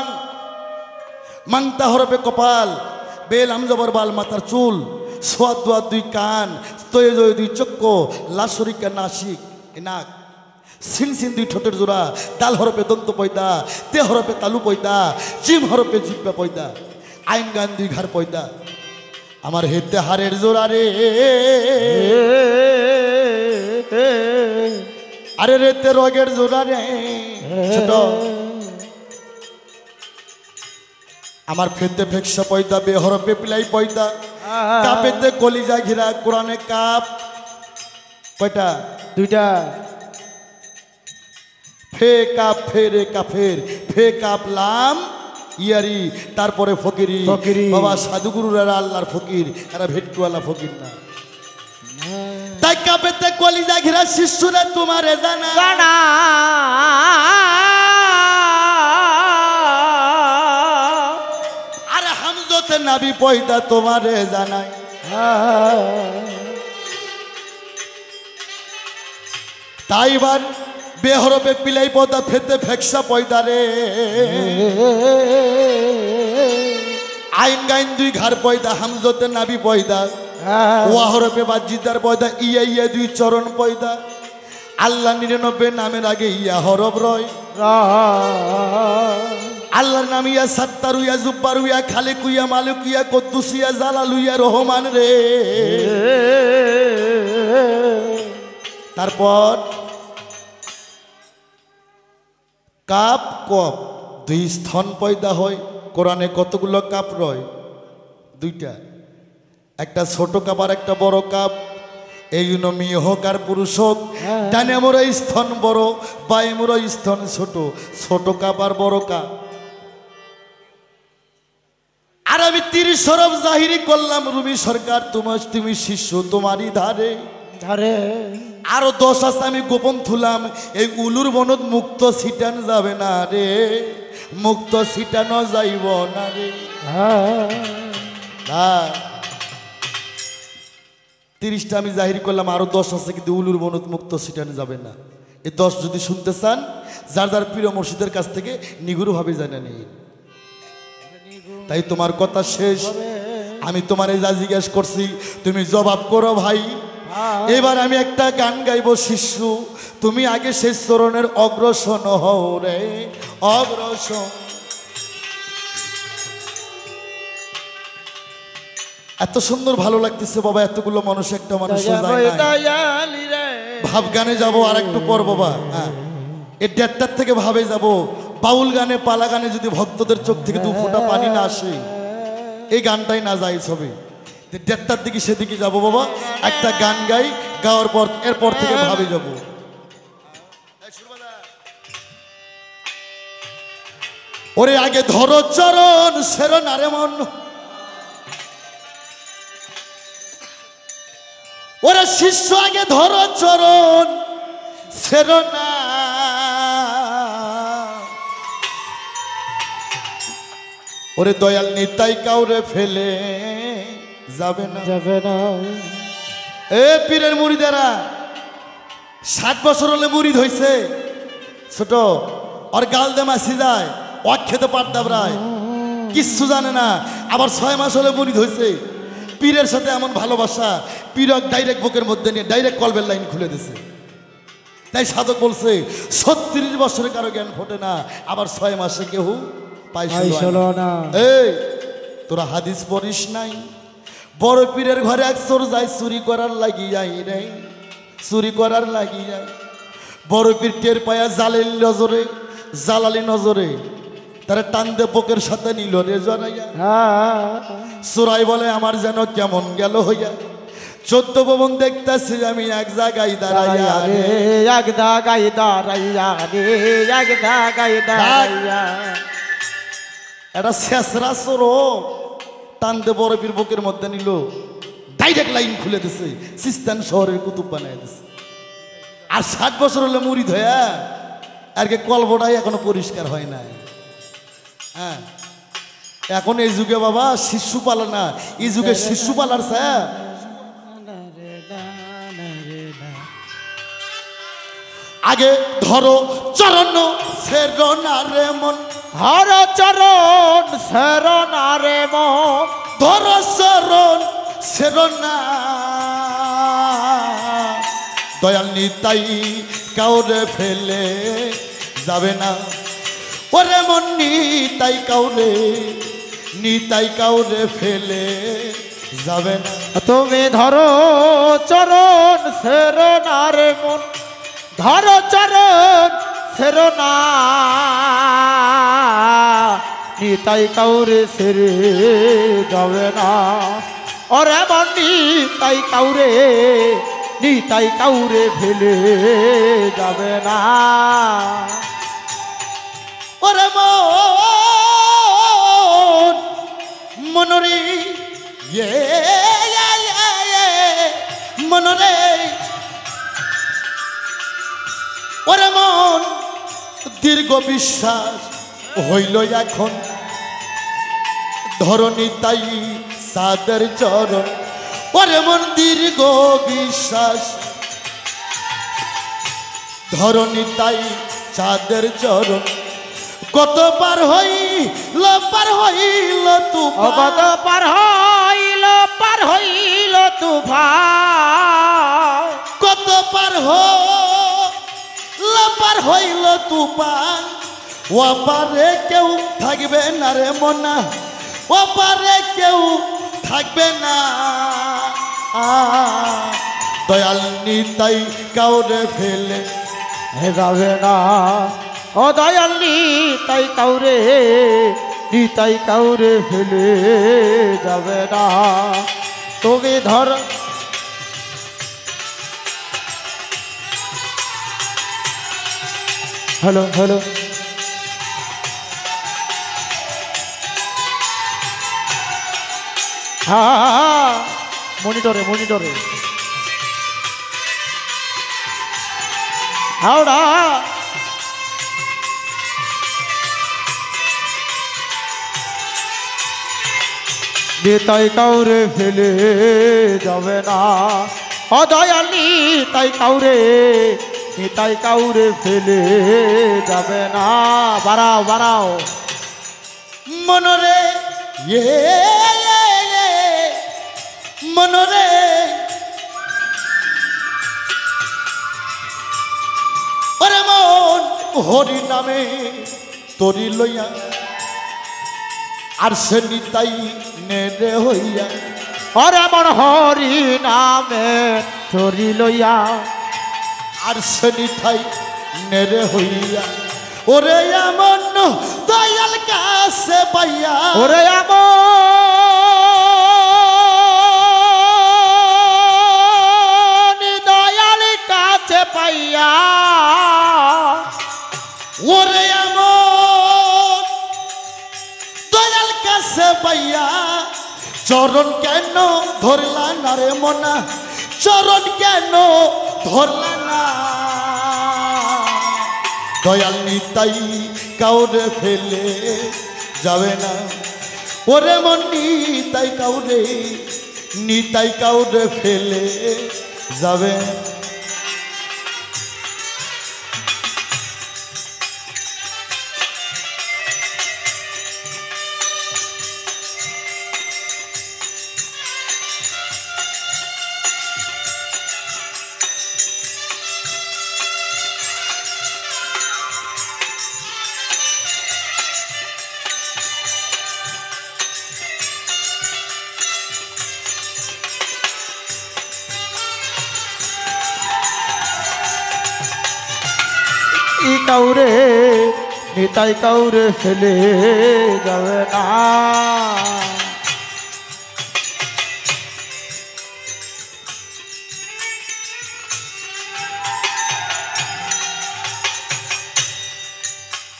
মাংতা হরফে কপাল, বেল আমজবর বাল মাথার চুল, সোয়াদ দোয়াদ 2 কান, স্তয়ে 2 চক্ষু, লাশরিকা নাসিক নাক, সিন 2 ঠোঁটের জোড়া, দাল হরফে দন্ত পয়দা, তে হরফে তালু পয়দা, জিম হরফে জিব্বা পয়দা, আইন গান 2 ঘাড় পয়দা। আমার হেতে হাড়ের জোড়া রে, আরে রেতে রগের জোড়া রে ছোট। আমার ফেতে ফেকসা পয়দা, বেহরফে পিলাই পয়দা, কাপেতে কলিজা ঘিরা, কোরআনে কাপ। কয়টা? দুইটা। ফে কাপ ফেরে কাফের, ফে কাপ লাম ইয়ারি, তারপরে ফকিরি। ফকিরি। বাবা সাধুগুরুরা আল্লাহর ফকির, এরা ভেটকুয়ালা ফকির না। তাই কাপেতে কলিজা ঘিরা শিশুরা তোমারে জানা জানা আর হামজতে নাবি পয়দা তোমারে জানাই। তাই বার বেহরবে পিলাই পদা ফেতে ফেকসা পয়দা রে, আইন গাইন দুই ঘর পয়দা হামজতে নাবি পয়দা, ওয়াহরবে বাজিদার পয়দা ইয়া ইয়া দুই চরণ পয়দা। আল্লাহ 99 নামের আগে ইয়া হরব রয়। আল্লাহর নাম ইয়া সাত্তার ইয়া জুব্বার ইয়া খালিক ইয়া মালিক ইয়া কুদ্দুস ইয়া জালাল ইয়া রহমান রে। তারপর কাপ কপ দুই স্থন পয়দা হয়। কোরআনে কতগুলো কাপ রয়? দুইটা, একটা ছোট কাপ আর একটা বড় কাপ। এই জন্য মেয়ে হোক আর পুরুষ হোক, ডানে মোর স্থন বড়, বায়ে মোর স্থন ছোট। ছোট কাপ আর বড় কাপ। আর আমি 30 সরব জাহিরি করলাম রুমি সরকার, তুমি শিষ্য তোমারই ধারে ধারে। আরো 10 আছে আমি গোপন থুলাম, এই উলুর বনত মুক্ত ছিটান যাবে না রে, মুক্ত ছিটানো যাইব না রে। 30টা আমি জাহির করলাম, আরো 10 আছে কিন্তু উলুর বনত মুক্ত ছিটানো যাবে না। এই 10 যদি শুনতে চান, যার যার প্রিয় মুর্শিদের কাছ থেকে নিগুড়ভাবে জানা নেই। তাই তোমার কথা শেষ, আমি তোমারে যা জিজ্ঞেস করছি তুমি জবাব করো ভাই। এবার আমি একটা গান গাইব শিষ্য, তুমি আগে সেই চরণের অগ্রসর হও রে, অগ্রসর। এত সুন্দর ভালো লাগতেছে বাবা, এতগুলো মানুষ একটা মানুষ ভাব গানে যাবো আর একটু পর বাবা। হ্যাঁ, এই 1:30টার থেকে ভাবে যাব। বাউল গানে পালা গানে যদি ভক্তদের চোখ থেকে 2 ফোঁটা পানি না আসে, এই গানটাই না যায় ছবি। 1:30টার দিকে সেদিকে যাবো বাবা, একটা গান গাই, গাওয়ার পর এরপর থেকে ভাবে যাব। ওরে আগে ধরো চরণ সেরো নারে মন, ওরে শিষ্য আগে ধরো চরণ সেরো না, ওরে দয়াল নিতাই কাউরে ফেলে যাবে না, যাবে না। এ পীরের মুড়িদেরা 60 বছর হলে মুড়িদ হইছে, ছোট ওর গাল দে মাসি যায়, ওয়াক খেতে পারদাবরায় কিচ্ছু জানে না। আবার 6 মাস হলে মুড়িদ হয়েছে, পীরের সাথে এমন ভালোবাসা, পীরক ডাইরেক্ট বুকের মধ্যে নিয়ে ডাইরেক্ট কলবের লাইন খুলে দিছে। তাই সাধক বলছে 36 বছরে কারো জ্ঞান ফোটে না, আবার 6 মাসে কেউ পাইছিল না। এই তোরা হাদিস পড়িস নাই? বড় পীরের ঘরে এক চোর যায় চুরি করার লাগি যাই রে, চুরি করার লাগি যায়। বড় পীর টের পায়া জালালি নজরে তারা টান দে বুকের সাথে নিল রে জড়াইয়া। চোরাই বলে আমার যেন কেমন গেল হইয়া, 14 ভবন দেখতেছি আমি এক জায়গায় দাঁড়াইয়া রে, এক জায়গায় দাঁড়াইয়া রে, এক জায়গায় দাঁড়াইয়া। এটা শেষরা চোর টান দে বড় পীর বুকের মধ্যে নিল, ডাইরেক্ট লাইন খুলে দিছে, সিস্তান শহরের কুতুব বানায় দিছে। আর 60 বছর হলে মুড়িদ হইয়া আর কে কলবটাই এখনো পরিষ্কার হয় নাই। হ্যাঁ, এখন এই যুগে বাবা শিশু পালা না, এই যুগে শিশু পালার ছায়া। আগে ধরো চরণ সেরনারে মন, হর চরণ শরণারে মন, ধরো চরণ সেরনা, দয়াল নিতাই কাউরে ফেলে যাবে না, ওরে মন নিতাই কাউরে ফেলে যাবে না। তুমি ধরো চরণ শরণারে মন, ধরো চরণ শরণা, নিতাই কাউরে সেরে যাবে না, ওরে মন নিতাই নিতাই কাউরে ফেলে যাবে না। ওরে মনরে মনরে ওরে মন দীর্ঘ বিশ্বাস হইল এখন ধরণী তাই সাদের চরণ। ওরে মন দীর্ঘ বিশ্বাস ধরণী তাই চাঁদের চরণ। কত পার হইল তুফান, কত পার হইল তুফান, কত পার হইল তুফান। ওপারে কেউ থাকবে না রে মনা, ওপারে কেউ থাকবে না। দয়াল নিতাই কাউরে ফেলে যাবে না। ও দয়াল নিতাই কাউরে ফেলে যাবে না। তুমি ধর হ্যালো হ্যালো হ্যাঁ মনিটরে হাওড়া নিতাই কাউরে ফেলে যাবে না। ও দয়াল নিতাই কাউরে ফেলে যাবে না। বাড়াও মনরে মনরে ওরে মন হরি নামে তরি লইয়া আর সে নিতাই নেড়ে হইয়া। ওরে মন হরি নামে তরি লইয়া আর সে নিতাই নেড়ে হইয়া। ওরে এমন দয়াল কাছে পাইয়া, ওরে এমন দয়াল কাছে পাইয়া, ওরে এমন দয়াল কাছে পাইয়া। চরণ কেন ধরলা না রে মনা, চরণ কেন ধরলা না। দয়াল নিতাই কাউরে ফেলে যাবে না। ওরে মন নিতাই কাউরে ফেলে যাবে না। কাউরে নিতাই কাউরে ফেলে যাবে না।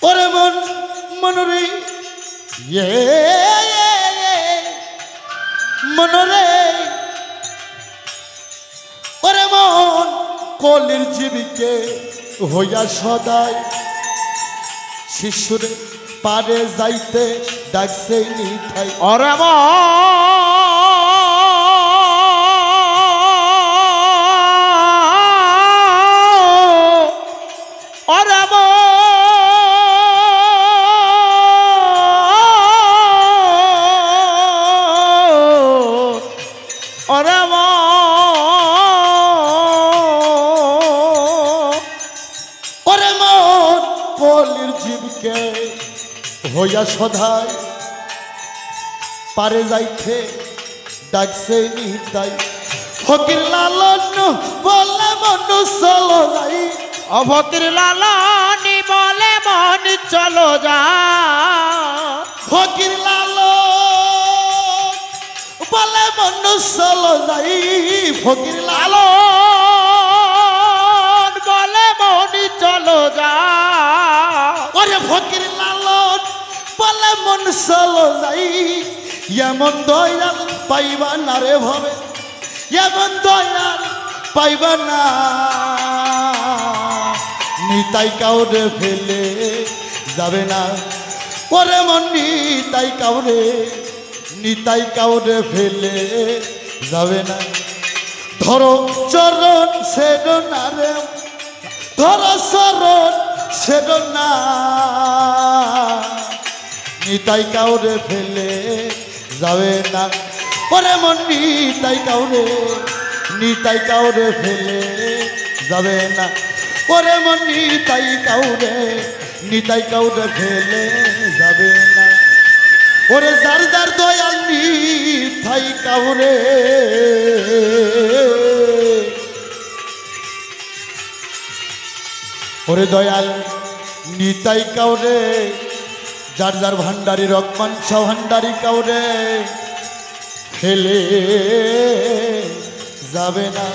ওরে মনরে মনরে ওরে মন কলির জীবিকে হইয়া সদাই শিশুরে পারে যাইতে ডাকছে নিতাই। ওরে কলির জীবকে হইয়া সদাই পারে যাইতে ডাকছে নিতাই। ফকির লালন বলে মনু চলো যাই, ফকির লালনি বলে মন চলো যা। ফকির লালন বলে মনু চলো যাই, ফকির লালন চলো যাই এমন দয়াল পাইবা না রে ভবে এমন দয়াল পাইবা না নিতাই কাউরে ফেলে যাবে না ওরে মন নিতাই কাউরে ফেলে যাবে না ধরো চরণ সেরো না রে ধরো চরণ সেরো না নিতাই কাউরে ফেলে যাবে না ওরে মন নিতাই কাউরে ফেলে যাবে না ওরে মন নিতাই কাউরে ফেলে যাবে না ওরে যার যার দয়াল নিতাই কাউরে ওরে দয়াল নিতাই কাউরে যার যার ভান্ডারি রকমান ভান্ডারি কাউরে ফেলে যাবে না।